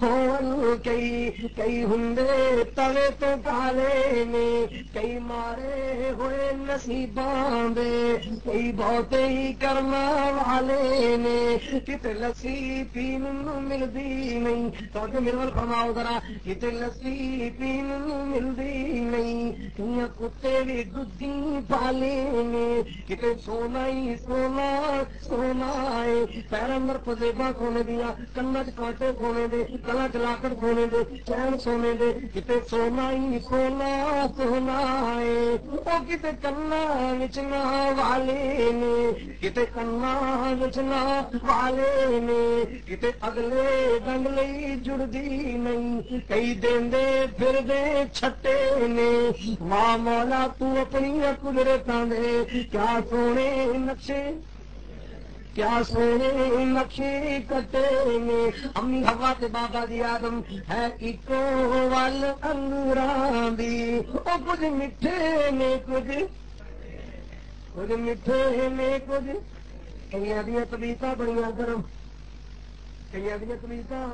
ہون کئی ہندے توے تو کالے نے کئی مارے ہوئے نصیباں دے کئی بہتے ہی کرما والے نے کتے لسی پین ملتی نہیں تو میرے فرماؤ ذرا کتے لسی پین ملتی نہیں کئی کتے بھی دودھی پالے نے کتے سونا ہی سونا سونا ہے پیر اندر پزیباں سونے دیا کنا چ کانٹے سونے دے گلا چ لاکڑ سونے دے چین سونے دے کتے سونا ہی سونا سونا ہے وہ کتے کنا وچنا والے نے کتے کنا وچنا والے نے کتے اگلے ڈنگ لئی جڑدی نہیں کئی دیندے پھر دے چھٹے نے ماں مولا تو اپنی قدرتاں دے کیا سونے نقشے کیا سونے نقشے کٹے نے امی ہوا تے بابا دی آدم ہے اکو ول انگوراں دی او کچھ میٹھے نے کچھ میٹھے نے کچھ کئیاں دیاں طبیعتاں بڑیاں گرم کئیاں دیاں طبیعتاں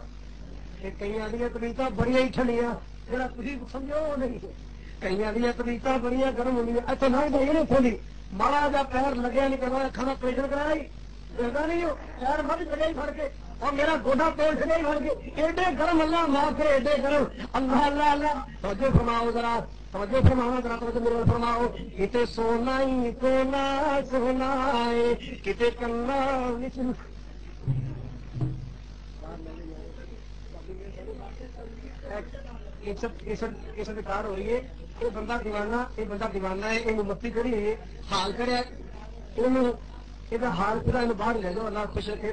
کئیاں دیاں طبیعتاں بڑیاں ہی ٹھنڈیاں جڑا تسی سمجھو نہیں کئیاں دیاں طبیعتاں بڑیاں گرم ہوندیاں اچھا نہ گئی نہیں تھوڑی ماڑا جا پیر لگیا نہیں کرنا کھانا پریشن کرائی دیکھا نہیں ہو پیر مت لگائی پھڑ کے اور میرا گوڈا توڑ چلے پھڑ کے ایڈے گرم اللہ معاف کرے ایڈے گرم اللہ اللہ اللہ توجہ فرماؤ ذرا توجہ فرماؤ ذرا توجہ میرے فرماؤ کتے سونا ہی سونا سونا ہے کتے کنا وچ کار ہو رہی ہے یہ بندہ دیوانہ ہے یہ متی کری ہے حال کرے یہ حال پورا باہر لے جاؤ اللہ خوش رکھے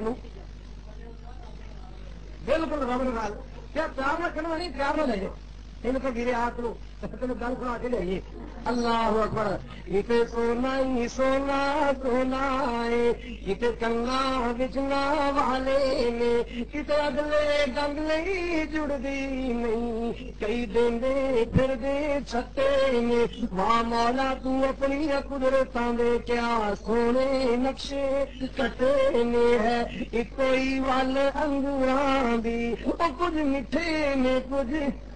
بالکل رب نال کیا پیار رکھنا نہیں پیار نہ لے جاؤ ان کو گرے ہاتھ لو تین گل سنا کے لائیے اللہ اکبر کتے سونا ہی سونا سونا ہے کتے کنگا بچنا والے نے کتے اگلے ڈنگ نہیں جڑتی نہیں کئی دیندے پھر دے چھٹے نے ماں مولا تو اپنی قدرتاں دے کیا سونے نقشے کٹے نے ہے ایک کوئی ول انگوراں دی او کچھ میٹھے نے کچھ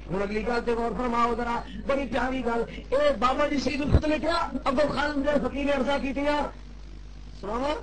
ہوں اگلی گل تو غور فرماؤ ذرا بڑی پیاری گل یہ بابا جی شہید الفت نے کیا ابو خالد فقیر نے عرضہ کی سناوا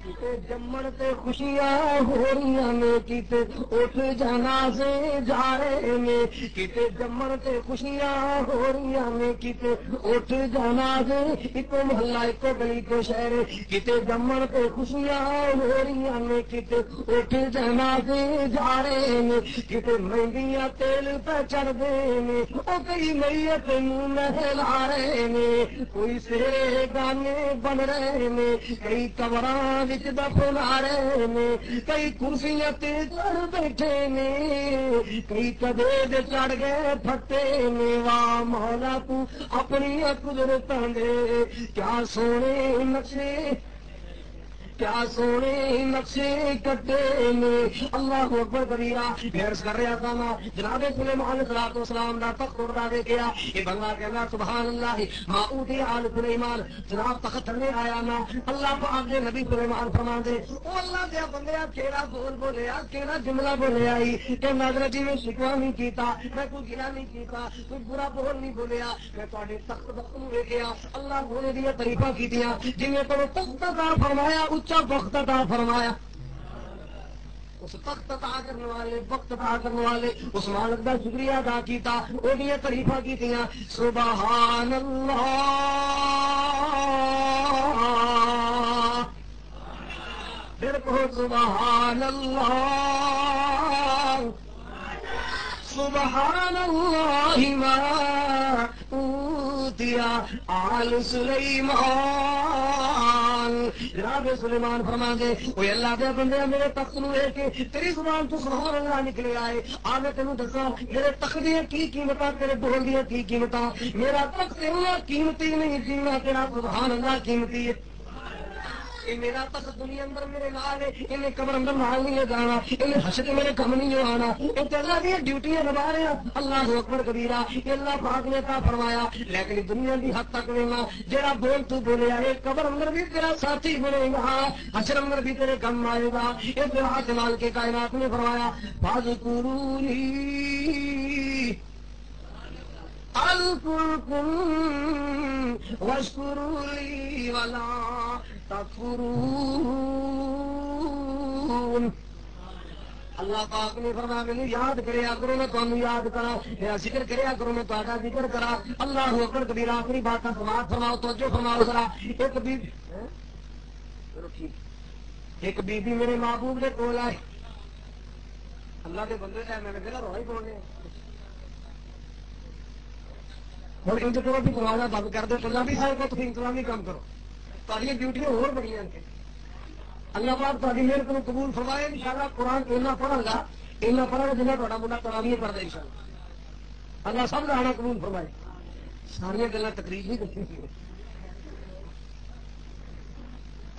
کتے جمن تے خوشیاں ہو رہی نے کتے اٹھ جانا سے جا رہے نے کتے جمن تے خوشیاں ہو رہی نے کتے اٹھ جانا سے ایک محلہ ایک گلی کو شہر کتے جمن تے خوشیاں ہو رہی نے کتے اٹھ جانا سے جا رہے نے کتے مہندیاں تیل پہ چڑھ دے نے وہ کئی میت منہ نہلا رہے نے کوئی سیرے گانے بن رہے نے کئی قبراں دفن آ رہے نے کئی کرسیاں تے چڑھ بیٹھے نے کئی کدے چڑھ گئے پھٹے نے واہ مولا تو اپنی قدرتاں دے کیا سونے نقشے کیا سونے نقشے کٹے نے اللہ اکبر کبیرہ عرض کر رہا تھا نا جناب سلیمان علیہ الصلوۃ والسلام دا تخت اڑا دے گیا یہ بندہ کہنا سبحان اللہ ما اوتی آل سلیمان جناب تخت تھلے آیا نا اللہ پاک دے نبی سلیمان فرما دے او اللہ دے بندیا کیڑا بول بولیا کیڑا جملہ بولیا کہ نظر جی میں شکوا نہیں کیتا میں کوئی گلا نہیں کیتا کوئی برا بول نہیں بولیا میں تواڈے تخت نوں ویکھیا اللہ بولے دی تعریفاں کیتیاں جویں تینوں تخت دا فرمایا اچا وقت عطا فرمایا اس وقت عطا کرنے والے وقت عطا کرنے والے اس مالک کا شکریہ ادا کیتا وہ تعریفاں کیتیاں سبحان اللہ کہو سبحان اللہ، سبحان اللہ ما اوتي آل سلیمان۔ جناب سلیمان فرما دے وہ اللہ دے بندے میرے تخت نو لے کے تیری زبان تو سبحان اللہ نکلے آئے، آ میں تینوں دساں میرے تخت دی کی قیمتاں، تیرے بول دی کی قیمتاں۔ میرا تخت اتنا قیمتی نہیں جتنا تیرا سبحان اللہ قیمتی ہے۔ یہ میرا تخت دنیا اندر میرے نال ہے، انہیں قبر اندر نال نہیں جانا، انہیں حشر میرے کم نہیں آنا، یہ اللہ دی ڈیوٹیاں نبھا رہے ہیں۔ اللہ اکبر کبیرہ، یہ اللہ پاک نے عطا فرمایا۔ لیکن دنیا دی حد تک لینا جڑا بول تو بولیا ہے، قبر اندر بھی تیرا ساتھی بنے گا، حشر اندر بھی تیرے کم آئے گا۔ یہ ہاتھ مال کے کائنات نے فرمایا فاذکرونی اذکرکم واشکروا لی ولا تکفرون۔ اللہ پاک نے فرمایا مینوں یاد کریا کرو میں تمہیں یاد کرا، میرا ذکر کریا کرو میں تہاڈا ذکر کرا۔ اللہ اکبر کبیرہ۔ آخری بات کا سماعت فرماؤ، توجہ فرماؤ ذرا۔ ایک بی بی میرے محبوب کے کول آئے، اللہ کے بندے ہے، میں نے کہا روح ہی بولنے ہوں انج کرو بھی دروازہ بند کر دو، پنجابی صاحب کو تھی انتظامی کام کرو، تاری ڈیوٹیاں اور بڑی ہیں۔ اللہ پاک تاری میرے کو قبول فرمائے۔ انشاءاللہ قرآن اینا پڑھا گا، اینا پڑھا گا جنہیں تھوڑا منڈا تراویح پڑھ دے انشاءاللہ۔ اللہ سب کا آنا قبول فرمائے۔ ساری گلاں تقریر نہیں کرتی۔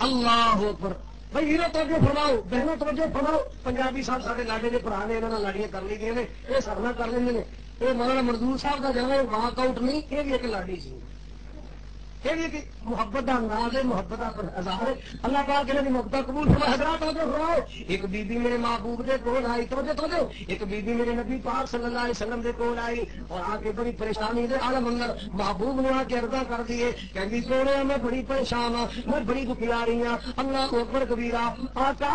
اللہ اکبر۔ بھائی ہیرو توجہ فرماؤ، بہنوں توجہ فرماؤ۔ پنجابی صاحب سارے لاڈے کے برا نے، انہوں نے لاڑیاں کر لی گئی نے، یہ سب نہ کر لیں۔ یہ مولانا منظور صاحب کا جانا واک آؤٹ نہیں، یہ بھی ایک لاڈی سی، یہ بھی ایک محبت کا انداز ہے، محبت کا اظہار ہے۔ اللہ پاک نے محبت قبول فرمائے۔ حضرات توجہ فرماؤ۔ ایک بی بی میرے محبوب کے کول آئی، توجہ، ایک بی بی میرے نبی پاک صلی اللہ علیہ وسلم کے کول آئی اور آ کے بڑی پریشانی دے عالم اندر محبوب نے آ کے عرضاں کر دیے، کہندی سونے میں بڑی پریشان ہوں، میں بڑی دکھیا رہی ہوں۔ اللہ اکبر کبیرہ۔ آقا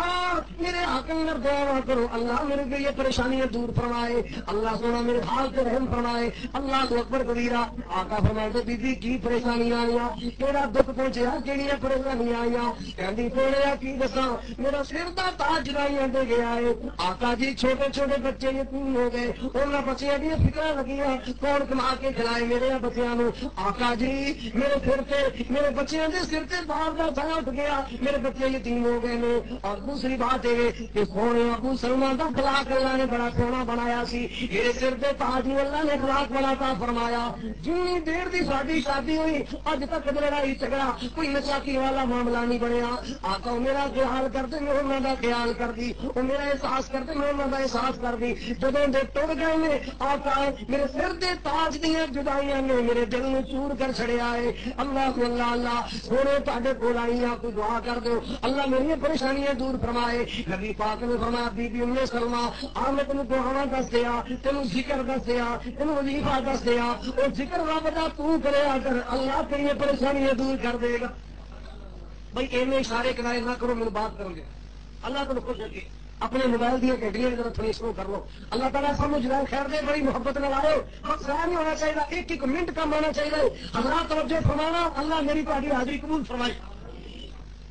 میرے حق اندر دعا کرو، اللہ میرے لیے پریشانیاں دور فرمائے، اللہ سونا میرے حال پہ رحم فرمائے۔ اللہ اکبر کبیرہ۔ آقا فرمائے بی بی کی پریشانیاں آئیاں، کیڑا دکھ پہنچیا، کیڑی پریشانیاں آئیاں؟ کہندی سونے کی دساں میرا سر دا تاج جرائیاں دے گیا ہے۔ آقا جی چھوٹے چھوٹے بچے یتیم ہو گئے، انہاں بچیاں دی فکر لگیاں، کون کما کے کھلائے میرے بچیاں نو؟ آقا جی میرے سر تے، میرے بچیاں دے سر تے باہر دا سایہ اٹھ گیا، میرے بچے یتیم ہو گئے نے۔ اور دوسری بات یہ کہ سونے ابو سلمان دا اخلاق اللہ نے بڑا سونا بنایا سی، میرے سر تے تاج نو اللہ نے اخلاق بڑا عطا فرمایا۔ جنی دیر دی ساڈی شادی ہوئی اج تک لڑائی جھگڑا کوئی نچاکی والا معاملہ نہیں بنیا۔ آقا میرا خیال کرتے میں انہوں کا خیال کر دی، وہ میرا احساس کرتے میں انہوں کا احساس کر دی۔ جدوں دے ٹر گئے نے آقا میرے سر دے تاج دیاں جدائیاں نے میرے دل نو چور کر چھڑیا ہے۔ اللہ اللہ اللہ سونے تہاڈے کول آئی ہاں، کوئی دعا کر دو اللہ میری پریشانیاں دور فرمائے۔ نبی پاک نے فرمایا بی بی ام سلمہ آ میں تینوں دعاواں دس دیا، تینوں ذکر دس دیا، تینوں وظیفہ دس دیا، اور ذکر رب دا تو کریا کر، اللہ تیری پریشانیاں دور کر دے گا۔ بھائی ایویں اشارے کنارے نہ کرو، میری بات کرو گے اللہ کو خوش رکھے۔ اپنے موبائل دیا گھنٹیاں کی طرف تھوڑی سلو کر لو، اللہ تعالیٰ سمجھ رہا ہے، خیر دے بڑی محبت نہ لائے، بس ضائع نہیں ہونا چاہیے، ایک ایک منٹ کم ہونا چاہیے۔ حضرات توجہ فرمانا، اللہ میری تہاڈی حاضری قبول فرمائے۔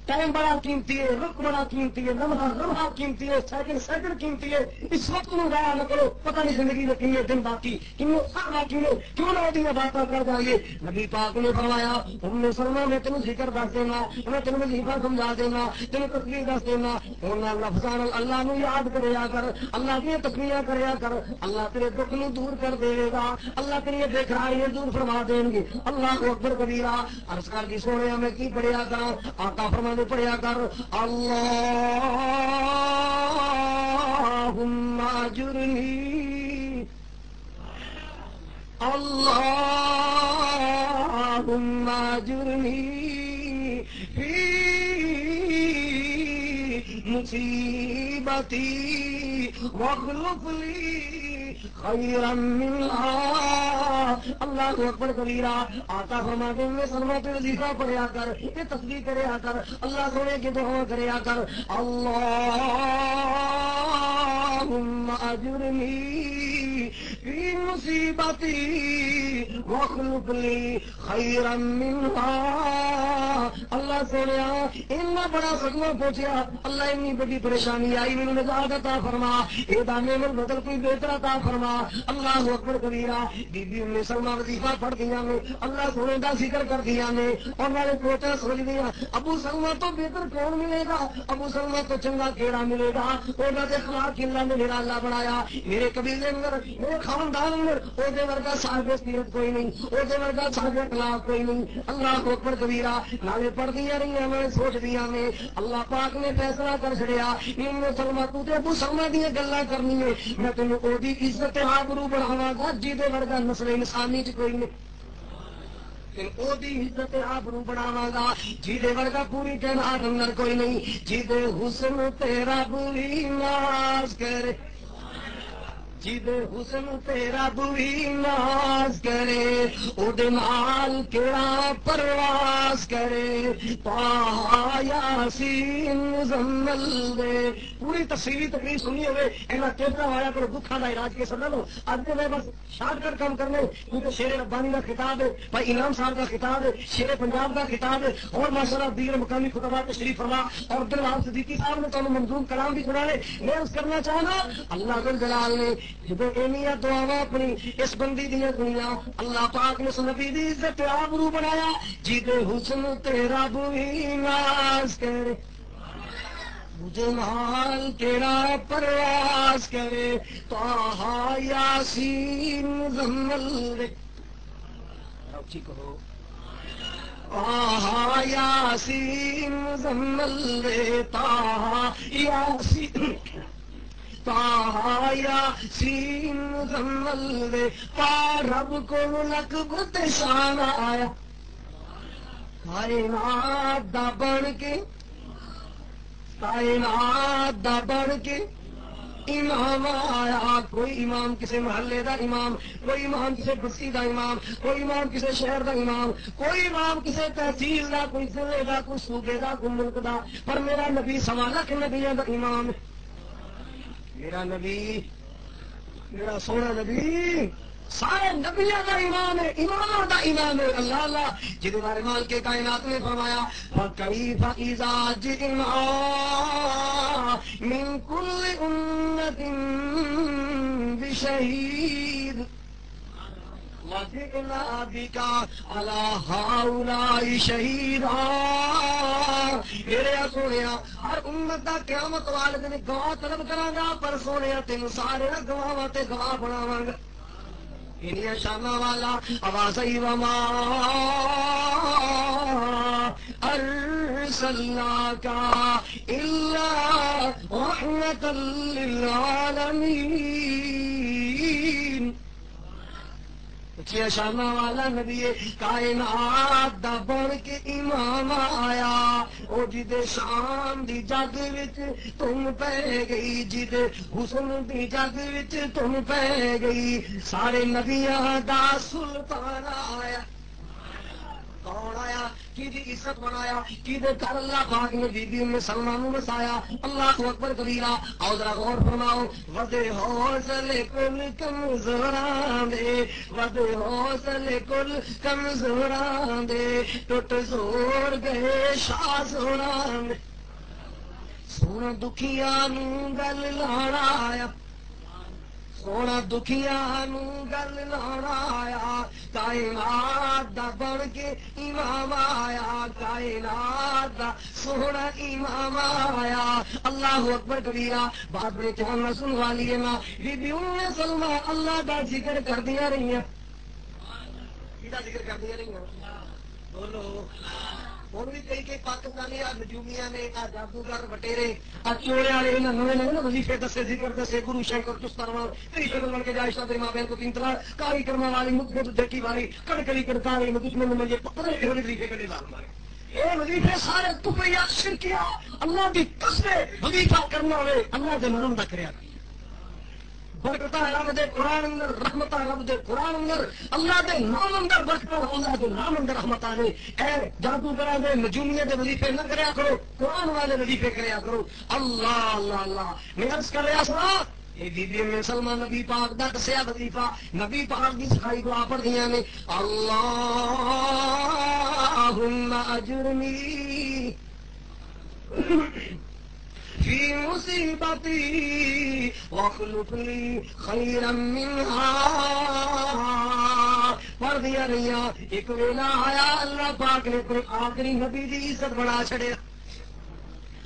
ٹائم بڑا قیمتی ہے، وقت بڑا قیمتی ہے، لمحہ لمحہ قیمتی ہے، سیکنڈ سیکنڈ قیمتی ہے۔ اس وقت میں ضائع نہ کرو، پتہ نہیں زندگی میں کتنے دن باقی، کتنے سال باقی نے، کیوں نہ ہوتی باتیں کر جائیے۔ نبی پاک نے فرمایا ام سلمہ میں تینوں ذکر دس دینا، میں تینوں وظیفہ سمجھا دینا، تینوں تسبیح دس دینا، انہاں لفظاں نال اللہ نو یاد کریا کر، اللہ کی تسبیحاں کریا کر، اللہ تیرے دکھ نو دور کر دے گا، اللہ تیری بے قراری دور فرما دیں گے۔ اللہ اکبر کبیرہ۔ عرض کر دی سونے میں کی پڑھیا کراں؟ آقا فرمایا پڑھیا کر اللہم اجرنی، اللہم اجرنی فی مصیبتی واخلف لی خیرا منہا۔ اللہ اکبر کبیرہ۔ آقا فرماتے ہیں سلمہ تو وظیفہ پڑھیا کر، یہ تسبیح کریا کر، اللہ سونے کی دعا کریا کر، اللہم اجرنی فی مصیبتی واخلف لی خیرا منہا۔ اللہ سونیا اتنا بڑا صدمہ پہنچیا، اللہ اتنی بڑی پریشانی آئی، میرے نجات عطا فرما، ادا نعمت بدل کوئی بہتر عطا فرما۔ اللہ اکبر کبیرہ۔ بی بی ام سلمہ وظیفہ پڑھ دیا نے، اللہ سونے کا ذکر کر دیا نے، اور والے پوتے سمجھ دیا ابو سلمہ تو بہتر کون ملے گا، ابو سلمہ تو چنگا کیڑا ملے گا، وہ اخلاق اللہ نے میرا اللہ بنایا، میرے قبیلے اندر میرے خاندان اندر وہ ورگا صاحب سیرت کوئی نہیں، وہ ورگا صاحب اخلاق کوئی نہیں۔ اللہ اکبر کبیرہ۔ نالے پڑھ دیا رہی ہیں، میں سوچ دیا میں اللہ پاک نے فیصلہ کر چڑیا ام سلمہ تو تے ابو سلمہ دی گلاں کرنی ہے، میں تینوں او دی عزت آبرو بڑھاواں گا جہدے ورگا نسل انسانی چ کوئی نہیں، او دی عزت آبرو بڑھاواں گا جہدے ورگا پوری کائنات اندر کوئی نہیں، جہدے حسن تیرا بری ناز کرے، جہدے حسن تیرا بری ناز کرے، او دے نال کیڑا پرواز کرے، طٰہٰ یاسین مزمل دے۔ پوری تفصیلی تقریر سنی ہوئے اینا ٹیپرا ہوا کرو، دکھاں دا علاج کے سمجھ لو۔ اب تو میں بس شارٹ کٹ کام کرنے، کیونکہ شیر ربانی کا خطاب ہے، بھائی انعام صاحب کا خطاب ہے، شیر پنجاب کا خطاب ہے، اور ماشاءاللہ دیگر مقامی خطبہ تشریف فرما، اور عبدالوہاب صدیقی صاحب نے تو منظوم کلام بھی سنا لے۔ میں اس کرنا چاہنا اللہ ذو الجلال نے جدو اینیا دعاواں اپنی اس بندی دیا دنیا، اللہ پاک نے اس نبی دی عزت آبرو بنایا، جیدے حسن تیرا بری ناز کرے، مجھے نال تیرا پرواز کرے، طٰہٰ یاسین مزمل دے، ٹھیک ہو، طٰہٰ یاسین مزمل دے، طٰہٰ یاسین، طٰہٰ یاسین مزمل دے، پا رب کو لک بت شان آیا، کائنات دا بن کے، کائنات دا بن کے امام آیا۔ کوئی امام کسی محلے دا امام، کوئی امام کسی بستی دا امام، کوئی امام کسی شہر دا امام، کوئی امام کسی تحصیل دا، کوئی ضلع دا، کوئی صوبے دا، کوئی ملک دا، پر میرا نبی سوا لاکھ نبیوں دا امام، میرا نبی، میرا سونا نبی سارے نبیوں کا امام ہے، اماموں کا امام ہے۔ اللہ اللہ جہاں بارے مال کے کائنات نے فرمایا فَكَيْفَ إِذَا جِئْنَا مِنْ كُلِّ أُمَّةٍ بِشَهِيدٍ وَجِئْنَا بِكَ عَلَىٰ هَٰؤُلَاءِ شَهِيدًا۔ میرے سونیا ہر امت دا قیامت والے دن گواہ طلب کراں گا، پر سونیا تینوں سارے گواہاں تے گواہ بناواں گا۔ انیا شانہ والا آواز وما ارسلناک الا رحمۃ للعالمین۔ شانہ والا نبی کائنات دا بن کے امام آیا، او جدے شان دی جگ وچ تم پہ گئی، جدے حسن دی جگ وچ تم پہ گئی، سارے نبیاں دا سلطان آیا۔ کون آیا؟ کی دی عزت بنایا، کی دے گھر اللہ پاک نے بی بی ام سلمہ نوں وسایا۔ اللہ اکبر کبیرہ۔ آؤ ذرا غور فرماؤ، ودے حوصلے کل کمزوراں دے، ودے حوصلے کل کمزوراں دے، ٹوٹ زور گئے شاہ زوراں دے، سونا دکھیاں نوں گل لانا آیا، سونا دکھیاں نوں گل لانا آیا، کائنات دا بن کے امام آیا، کائنات دا سونا امام آیا۔ اللہ اکبر کبیرہ۔ بات بڑے دھیان نال سنوا لیے نا، بی بی ام سلمہ اللہ دا ذکر کردیاں رہیاں، کیدا ذکر کردیاں رہیاں؟ بولو۔ ہوں بھی کئی پاکستانی نجومیاں نے جادوگر وٹیرے چوڑے والے نویں نویں وظیفے دسے، ذکر دسے، گرو شنکر چستروا بن کے جائے شاہ ماں بہن کو تین طرح کاری کرما والی مدد دیکھی والی کڑکڑی کڑکا والی دشمن مجھے پتہ نہیں وظیفے کرنے لال مارے، یہ وظیفے سارے تپیا شرکیا اللہ کی قسم وظیفہ کرنا ہوئے اللہ کے نام دا کریا، برکت رب دے قرآن اندر، رحمت رب دے قرآن اندر، اللہ دے نام اندر برکت، اللہ دے نام اندر رحمت نے۔ اے جادوگراں دے نجومیاں دے وظیفے نہ کریا کرو، قرآن والے وظیفے کریا کرو۔ اللہ اللہ اللہ۔ میں عرض کر رہا سا یہ بی میں سلمہ نبی پاک دا دسیا وظیفہ نبی پاک دی سکھائی دعا پڑھدیاں نے اللہم اجرنی فی مصیبتی واخلف لی خیرا منہا پڑھ دیا رہیاں ایک ویلا آیا اللہ پاک نے کوئی آخری نبی دی عزت بڑھا چھڑیا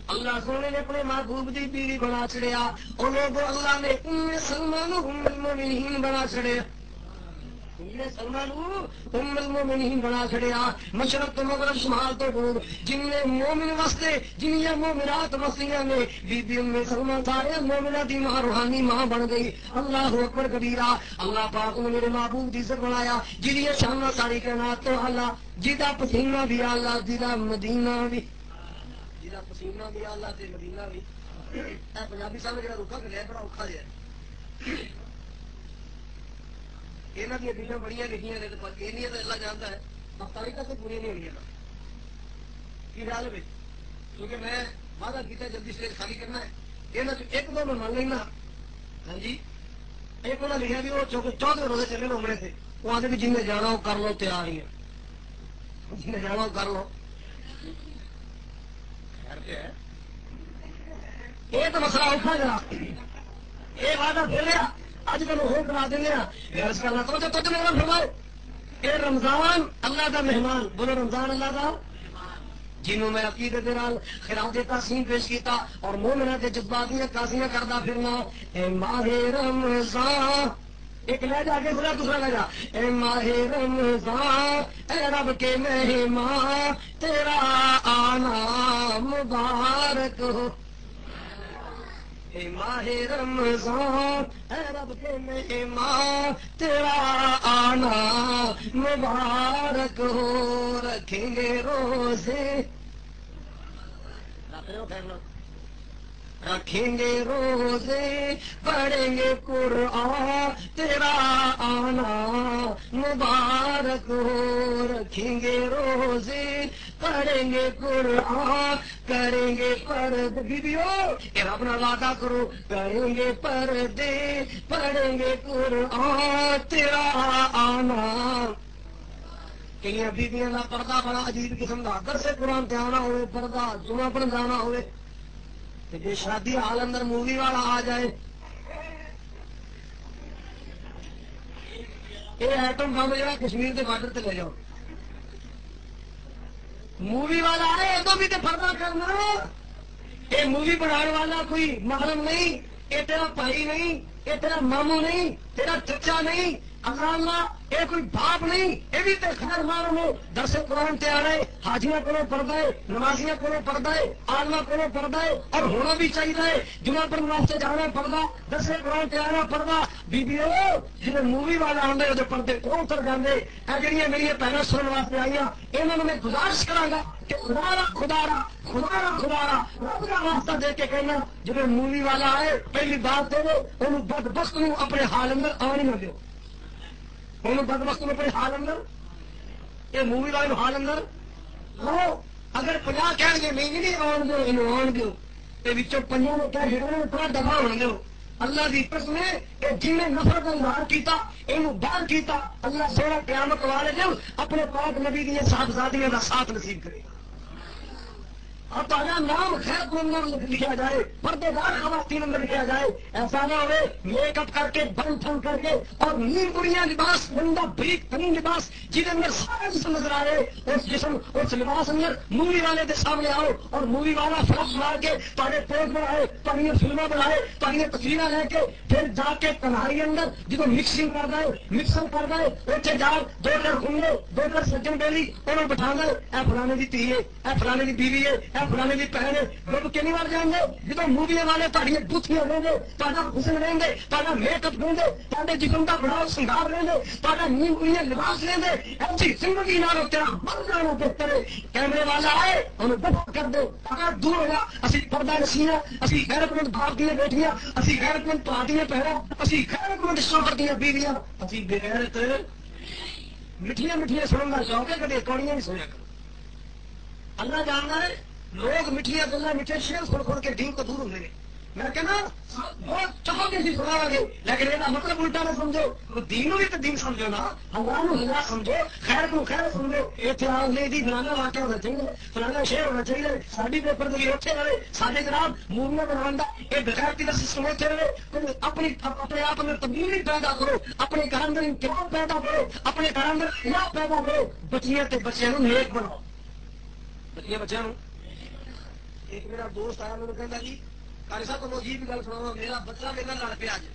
اللہ سونے نے اپنے محبوب دی بیوی بنا چھڑیا اور لوگوں اللہ نے ام سلمان ام المومنین بنا چھڑیا سلمان ام المومنین بنا چھڑیا مشرق تو مغرب شمال تو دور جن نے مومن واسطے جنیا مومنات وسیاں نے بی بی ام سلمان سارے مومنہ دی ماں روحانی ماں بن گئی اللہ اکبر کبیرہ اللہ پاک نے میرے محبوب دی عزت بنایا جی شان ساری کائنات تو اللہ جیدا پسینہ بھی اللہ جیدا مدینہ بھی پسینہ بھی اللہ تے مدینہ بھی پنجابی صاحب جڑا روکا کر لیا بڑا اوکھا جہا یہاں دیا دلیں بڑی لکھیاں نے پر یہ تو اللہ جانتا ہے افطاری کا تو پوری نہیں ہوئی کی خیال ہے کیونکہ میں وعدہ کیا جلدی اسٹیج خالی کرنا ہے یہاں ایک دو میں مان لینا ہاں جی ایک انہیں لکھا بھی وہ 14 روزے چلے لوگنے تھے وہ آتے بھی جن نے جانا وہ کر لو تیار ہی ہے جن نے جانا وہ کر لو یہ تو مسئلہ اوکھا جا یہ وعدہ دے لیا اج تین ہو کرا دیا کرنا تو میرا فرماؤ یہ رمضان اللہ کا مہمان بولو رمضان اللہ کا جنہوں میں عقیدے کے نال خراج تحسین پیش کیتا اور مومنہ کے جذبات دیا کاسیاں کردا پھرنا اے ماہ رمضان ایک لے جا کے بلا دوسرا لے جا اے ماہ رمضان اے رب کے مہمان تیرا آنا مبارک ہو اے ماہ رمضان اے رب کے مہمان تیرا آنا مبارک ہو رکھیں گے روزے رکھیں گے روزے پڑھیں گے قرآن تیرا آنا مبارک ہو رکھیں گے روزے پڑھیں گے قرآن کریں گے پردے بیویو کہ رب نہ وعدہ کرو کریں گے پردے پڑھیں گے قرآن تیرا آنا کئی بیویاں کا پردہ بڑا عجیب قسم کا اگر سے قرآن تے آنا ہوئے پردہ جمعہ پڑھ جانا ہوئے جی شادی حال اندر مووی والا آ جائے یہ ایٹم بم جا کشمیر کے بارڈر سے لے جاؤ مووی والا آئے ادو بھی تو پردہ کرنا یہ مووی بنانے والا کوئی محرم نہیں یہ تیرا بھائی نہیں یہ تیرا ماموں نہیں تیرا چچا نہیں اللہ یہ کوئی باپ نہیں یہ بھی تو خیر معلوم ہو درس قرآن تے آ رہے حاجیاں کو پڑھتا ہے نمازیاں کو پڑھتا ہے عالمہ کو پڑھتا ہے اور ہونا بھی چاہیے جمعہ پر واسطے جانا پڑھتا درس قرآن تے آنا پڑھتا بیبیو جی مووی والا آدھے وہ پڑھتے کون اتر جانے جہاں میری پہلے سننے واسطے آئی انہوں نے میں گزارش کرا کہ خدا را خدا را خدا را خدا را رب کا واسطہ دے کے کہنا جب مووی والا آئے پہلی بات دے انہوں بدبخت نو اپنے حال اندر آنے نہ دو انہوں بدبخت نو اپنے حال اندر یہ مووی والے حال اندر لو اگر 50 کہیں گے نہیں آن دو انہوں آن دو یہ 50 نے کیا تھوڑا دفاع ہونے دو اللہ کی قسم ہے کہ جن نے نفرت کا اظہار کیتا انہوں باہر کیتا اللہ سونا قیامت والے دن اپنے پاک نبی دی صاحبزادیاں کا ساتھ نصیب کرے گا اور تازہ نام خیر کو اندر لکھا جائے پردے دار خواتین اندر لکھا جائے ایسا نہ ہوئے میک اپ کر کے بن ٹھن کر کے اور نیم بڑیاں لباس گندا بریک ترین لباس جن اندر سارا جسم نظر آ رہے اس جسم اس لباس اندر مووی والے کے سامنے آؤ اور مووی والا فلم مار کے تاڑے پیج بنائے تاڑیاں فلمیں بنائے تاڑیاں تصویریں لے کے پھر جا کے تنہائی اندر جدو مکسنگ کر دے مکسر کر دے اتنے جا 2 خنگے 2 سجن بیلی انہوں بٹھا دے اے فلانے کی دھی ہے اے فلانے کی بیوی ہے فلانے کی بہن لوگ کنی بار جائیں گے جب مووی والے تاڑیاں بوتیاں لیں گے تا حسن لیں گے تا میک اپ لیں گے تے جسم کا بڑا سنگار لیں گے تا نیم بڑیاں لباس لیں گے ایسی زندگی نہ تیرا مر جانا بہتر ہے کیمرے والا آئے انہوں دفاع کر دو اگر دور ہوا اسی پردہ نسیاں اسی غیرت مند باپ دیا بیٹیاں اسی غیرت مند پارٹیاں پہنا اسی غیرت مند شوہر دیا بیویاں اسی بغیرت مٹھیاں مٹھیاں سنن کا شوق ہے کبھی کوڑیاں نہیں سنیا کرو اللہ جاننا ہے لوگ مٹھیاں گلا میٹھے شیر کھڑ کھڑ کے دین کو دور ہوتے ہیں میں کہنا بہت چاہو گے سنا گے، لیکن یہ مطلب الٹا نہ سمجھو، دین بھی تو دین سمجھو نا، اللہ کو اللہ سمجھو، خیر کو خیر سمجھو. اتنے دی فلانا واقعہ ہونا چاہیے، فلانا شہر ہونا چاہیے، ساری پیپر کے لیے اتنے رہے، سارے جناب موویاں بنانا یہ بغیر کا سسٹم اتنے رہے. اپنے آپ میں تبدیلی پیدا کرو، اپنے گھر اندر انقلاب پیدا کرو، اپنے گھر اندر خلاف پیدا کرو. بچیاں تے بچیاں نیک بناؤ، بچیاں بچوں. ایک میرا دوست آیا میرے کہتا جی کاری صاحب کو عجیب گل سنا، میرا بچہ میرا لڑ پیا جی،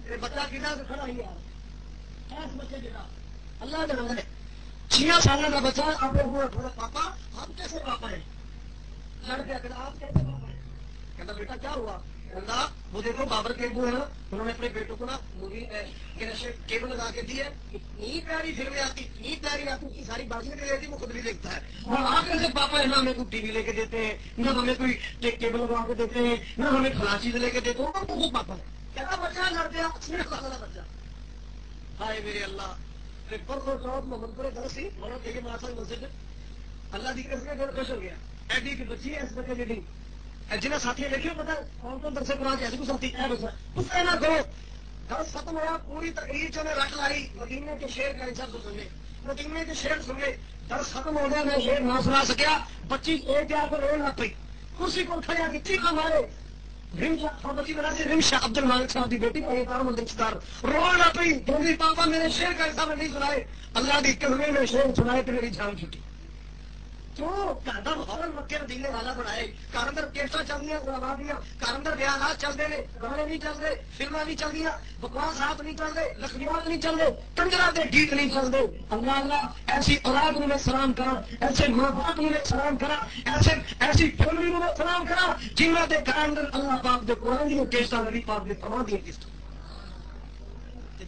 میرے بچہ کہنا تو کھڑا ہی آ بچے جا اللہ جانا ہے 6 سال کا بچہ اپنے تھوڑا پاپا ہم کیسے پاپا ہیں، لڑ پیا کہ آپ کیسے پاپا ہیں. کہتا بیٹا کیا ہوا؟ کہتا وہ دیکھو بابر کے ابو ہے نا، انہوں نے اپنے بیٹوں کو نا مووی کیبل لگا کے دی ہے، اتنی پیاری فلمیں آتی، اتنی پیاری آتی کی ساری بازی میں رہتی، وہ خود بھی دیکھتا ہے. اور آپ کیسے پاپا ہے؟ نہ ہمیں کوئی ٹی وی لے کے دیتے ہیں، نہ ہمیں کوئی کیبل لگا کے دیتے ہیں، نہ ہمیں فلاں چیز لے کے دیتے ہیں، کیسے پاپا ہے؟ کہتا بچہ لڑ پیا 6 سال کا بچہ. ہائے میرے اللہ، پرسوں چوتھ محمد پورے درس سی بڑا دیکھے ماسا مسجد اللہ دی کس کے خوش ہو گیا. ایڈی کی بچی ہے اس بچے کی نہیں جنہیں ساتھی دیکھیے پتا کون کون درسے قرآن ایسے کو ساتھی ہے بچہ اس کا نہ کرو. درس ختم ہوا پوری تقریر جو نے رکھ لائی مدینے کے شیر کا انسان کو سننے، مدینے کے شیر سننے. درس ختم ہو گیا، میں شیر نہ سنا سکیا، بچی ایک جا کر رونے لگ پئی، کرسی کو کھڑیا کی چیخا مارے. بچی بنا سے رمشا عبد المالک صاحب کی بیٹی رونا لگ پئی، کہتی پاپا میرے شیر کا حصہ میں نہیں سنائے. اللہ کی قسم میں شیر سنائے تو میری جان چھٹی. کیوں ماحول مکے مدینے والا بنائے، گھر اندر کیسٹاں چل دیا گلابا دیا، گھر اندر بیانات چلتے ہیں، گانے نہیں چلتے، فلمیں نہیں چل دیا، بکواسات نہیں چلتے، لکھنیات نہیں چلتے، کنجرا کے گیت نہیں چلتے. اللہ اللہ ایسی اولاد میں سلام کرا، ایسے ماں باپ میں سلام کرا، ایسی فیملی میں سلام کرا جنہوں کے گھر اندر اللہ پاک کے قرآن دیا کیسٹاں نبی پاک کے فرمان دیا کیسٹاں.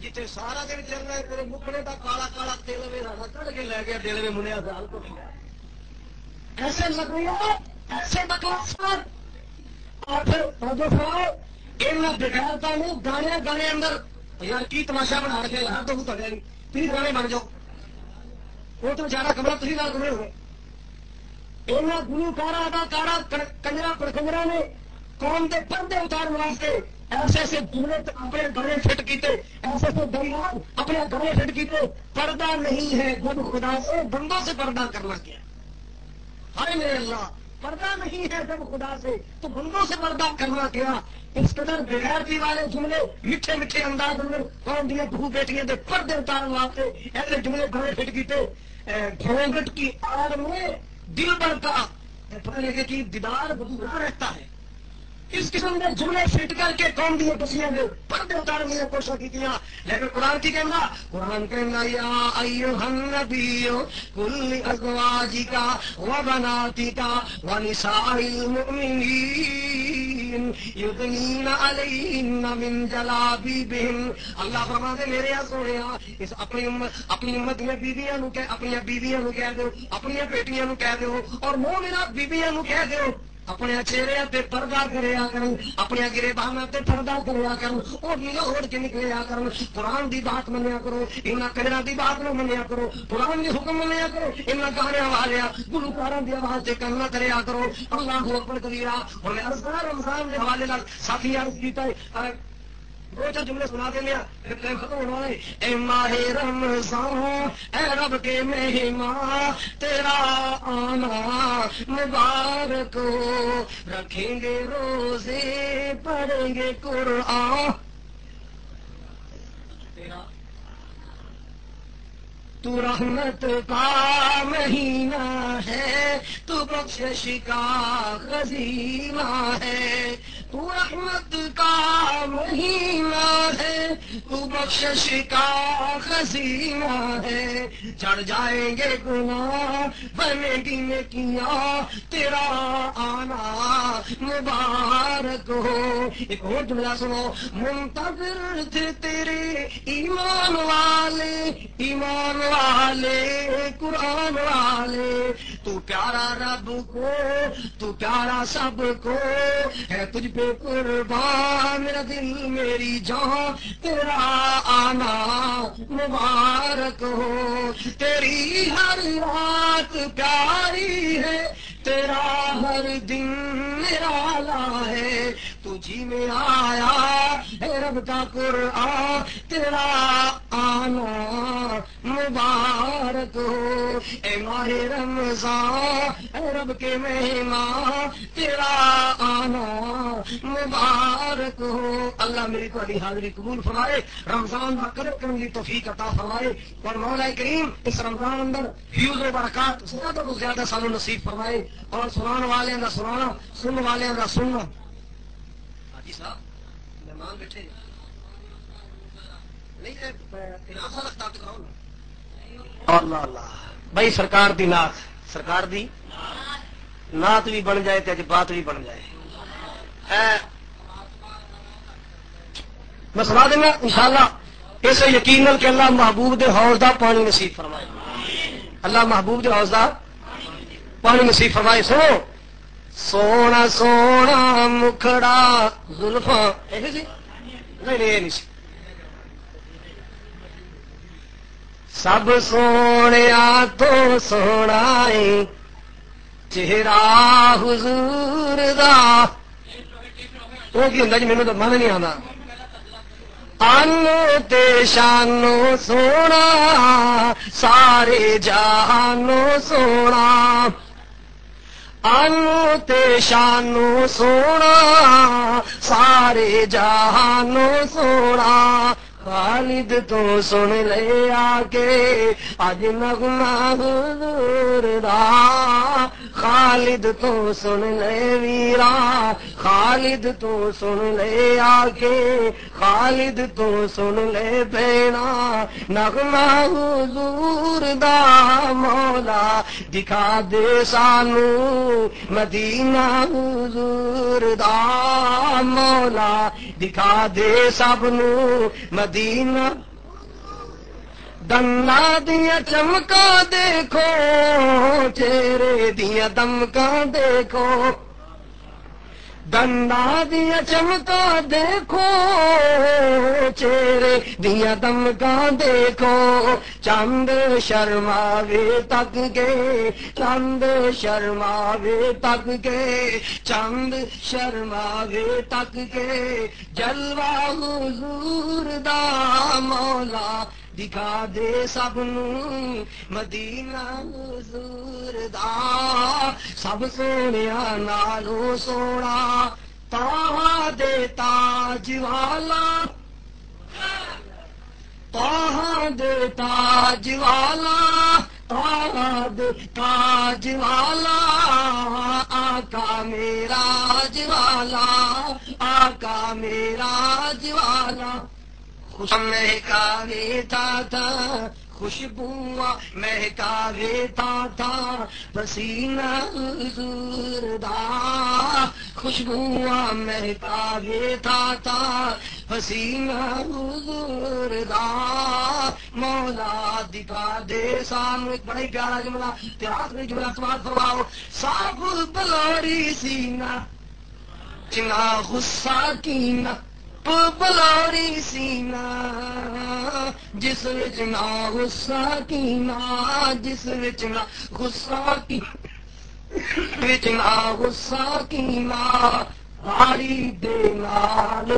جیتے سارا دن چل رہا ہے تیرے مکڑے کا کالا کالا تیل میں رانا کٹ کے لے گیا دل میں منیا دال کو ایسے لگیا ایسے بکواس اور پھر ان بغیرتا نے گانے گانے اندر یار کی تماشا بنا کے یار تو پڑھیا نہیں تھی گانے بن جاؤ وہ تو زیادہ کمرہ تھی نہ کمرے ہوئے. یہاں گلوکارا اداکارا کنجرا پڑکنجرا نے قوم کے پردے اتارنے واسطے ایسے ایسے جملے اپنے گلے فٹ کیتے، ایسے ایسے دریات اپنے گلے فٹ کیتے. پردہ نہیں ہے جب خدا سے بندوں سے پردہ کرنا کیا. ہائے میرے اللہ، پردہ نہیں ہے جب خدا سے تو بندوں سے پردہ کرنا کیا. اس قدر بغیرتی والے جملے میٹھے میٹھے انداز میں قوم دیا بہو بیٹیاں دے پردے اتارنے واسطے ایسے جملے گلے فٹ کیتے. گھونگھٹ کی آڑ میں دل بھر کا پتہ لگے کہ دیدار بدھورا رہتا ہے. اس قسم کے جملے فٹ کر کے قوم دیا بچیاں نے پردے اتارنے کی کوشش کی تھی. لیکن قرآن کی کہنا، قرآن کہنا یا ایھا النبی قل لازواجک وبناتک ونساء المؤمنین یدنین علیہن من جلابیبہن. اللہ فرماتے میرے سونیا اس اپنی امت میں بیویاں نو کہ اپنی بیویاں نو کہہ دو، اپنی بیٹیاں نو کہہ دو، اور مومنات بیویاں نو کہہ دو اپنے چہرے تے پردہ کریا کرن، اپنے گریباں تے پردہ کریا کرن، اور اوڑھ کے نکلیا کرن. قرآن دی بات منیا کرو، انہاں کنجراں دی بات نہ منیا کرو، قرآن دی حکم منیا کرو. انہاں گانے والے گلوکاراں دی آواز تے کم نہ کریا کرو. اللہ اکبر کبیرہ. اور میں عرض کر رمضان دے حوالے نال ساتھی عرض کیتا ہے دو چار جملے سنا دینے پھر ٹائم ختم ہونا ہے. اے ماہ رمضان اے رب کے مہمان تیرا آنا مبارک ہو، رکھیں گے روزے پڑھیں گے قرآن. تیرا تو رحمت کا مہینہ ہے، تو بخشش کا خزینہ ہے. تو رحمت کا مہینہ ہے، تو بخشش کا خزینہ ہے. چڑھ جائیں گے گناہ بنے گی نیکیاں، تیرا آنا مبارک ہو. ایک اور جملہ سنو، منتظر تھے تیرے ایمان والے قرآن والے. تو پیارا رب کو، تو پیارا سب کو ہے، تجھ پہ قربان میرا دل میری جان، تیرا آنا مبارک ہو. تیری ہر رات پیاری ہے، تیرا ہر دن نرالا ہے. تو جی میں آیا اے رب کا قرآن تیرا آنا مبارک ہو، اے ماہ رمضان اے رب کے مہمان تیرا آنا مبارک ہو۔ اللہ میری تہاڈی حاضری قبول فرمائے، رمضان کا قدر کرنے کی توفیق عطا فرمائے، اور مولا کریم اس رمضان اندر فیوز و برکات زیادہ تو زیادہ سانو نصیب فرمائے، اور سنان والے کا سنانا، سننے والے کا سننا۔ حاجی صاحب مہمان بیٹھے نہیں اللہ اللہ بھائی، سرکار دی نعت، سرکار دی نعت بھی بن جائے تے بات بھی بن جائے۔ میں سنا دینا انشاءاللہ اس یقین نال کہ اللہ محبوب دے حوض دا پانی نصیب فرمائے، اللہ محبوب دے حوض دا پانی نصیب فرمائے۔ سنو، سونا سونا مکھڑا زلفاں نہیں نہیں سی، سب سونے تو سونا ہے چہرہ حضور دا، وہ کی ہوندا جی مینوں تو من نہیں آندا۔ آنو تے شانو سونا سارے جہانو سونا، آنو تے شانو سونا سارے جہانو سونا، خالد تو سن لے آ کے اج نغمہ حضور دا، خالد تو سن لے ویرا، خالد تو سن لے آ کے، خالد تو سن لے بہنا، نغمہ حضور دا مولا دکھا دے سانو، مدینہ حضور دا مولا دکھا دے سب نو، مدینہ دندا دیا چمکا دیکھو، چہرے دیا دمکا دیکھو، دندا دیا چمکا دیکھو، چہرے دیا دمکا دیکھو، چند شرماوے تک کے، چند شرماوے تک کے، چند شرماوے تک کے، جلوہ حضور دا مولا دکھا دے سب نو، مدینہ حضور دا سب سونیا نالو سونا، طه دے تاج والا، طه دے تاج والا، طه دے تاج والا، آقا میراج والا، آقا میراج والا، خوش مہکاوے تھا خوشبواں مہکاوے تھا، پسینہ حضور دا خوشبواں مہکاوے تھا، پسینہ حضور دا مولا دکھا دے سانو۔ ایک بڑا ہی پیارا جملہ تیراک میں جملہ سماعت فرماؤ، صاف بلوری سینہ چنا غصہ کینہ، بلوری سینہ جس وچ نہ غصہ کینہ، جس وچ نہ غصہ کینہ، وچ نہ غصہ کینہ، ہاری دے نال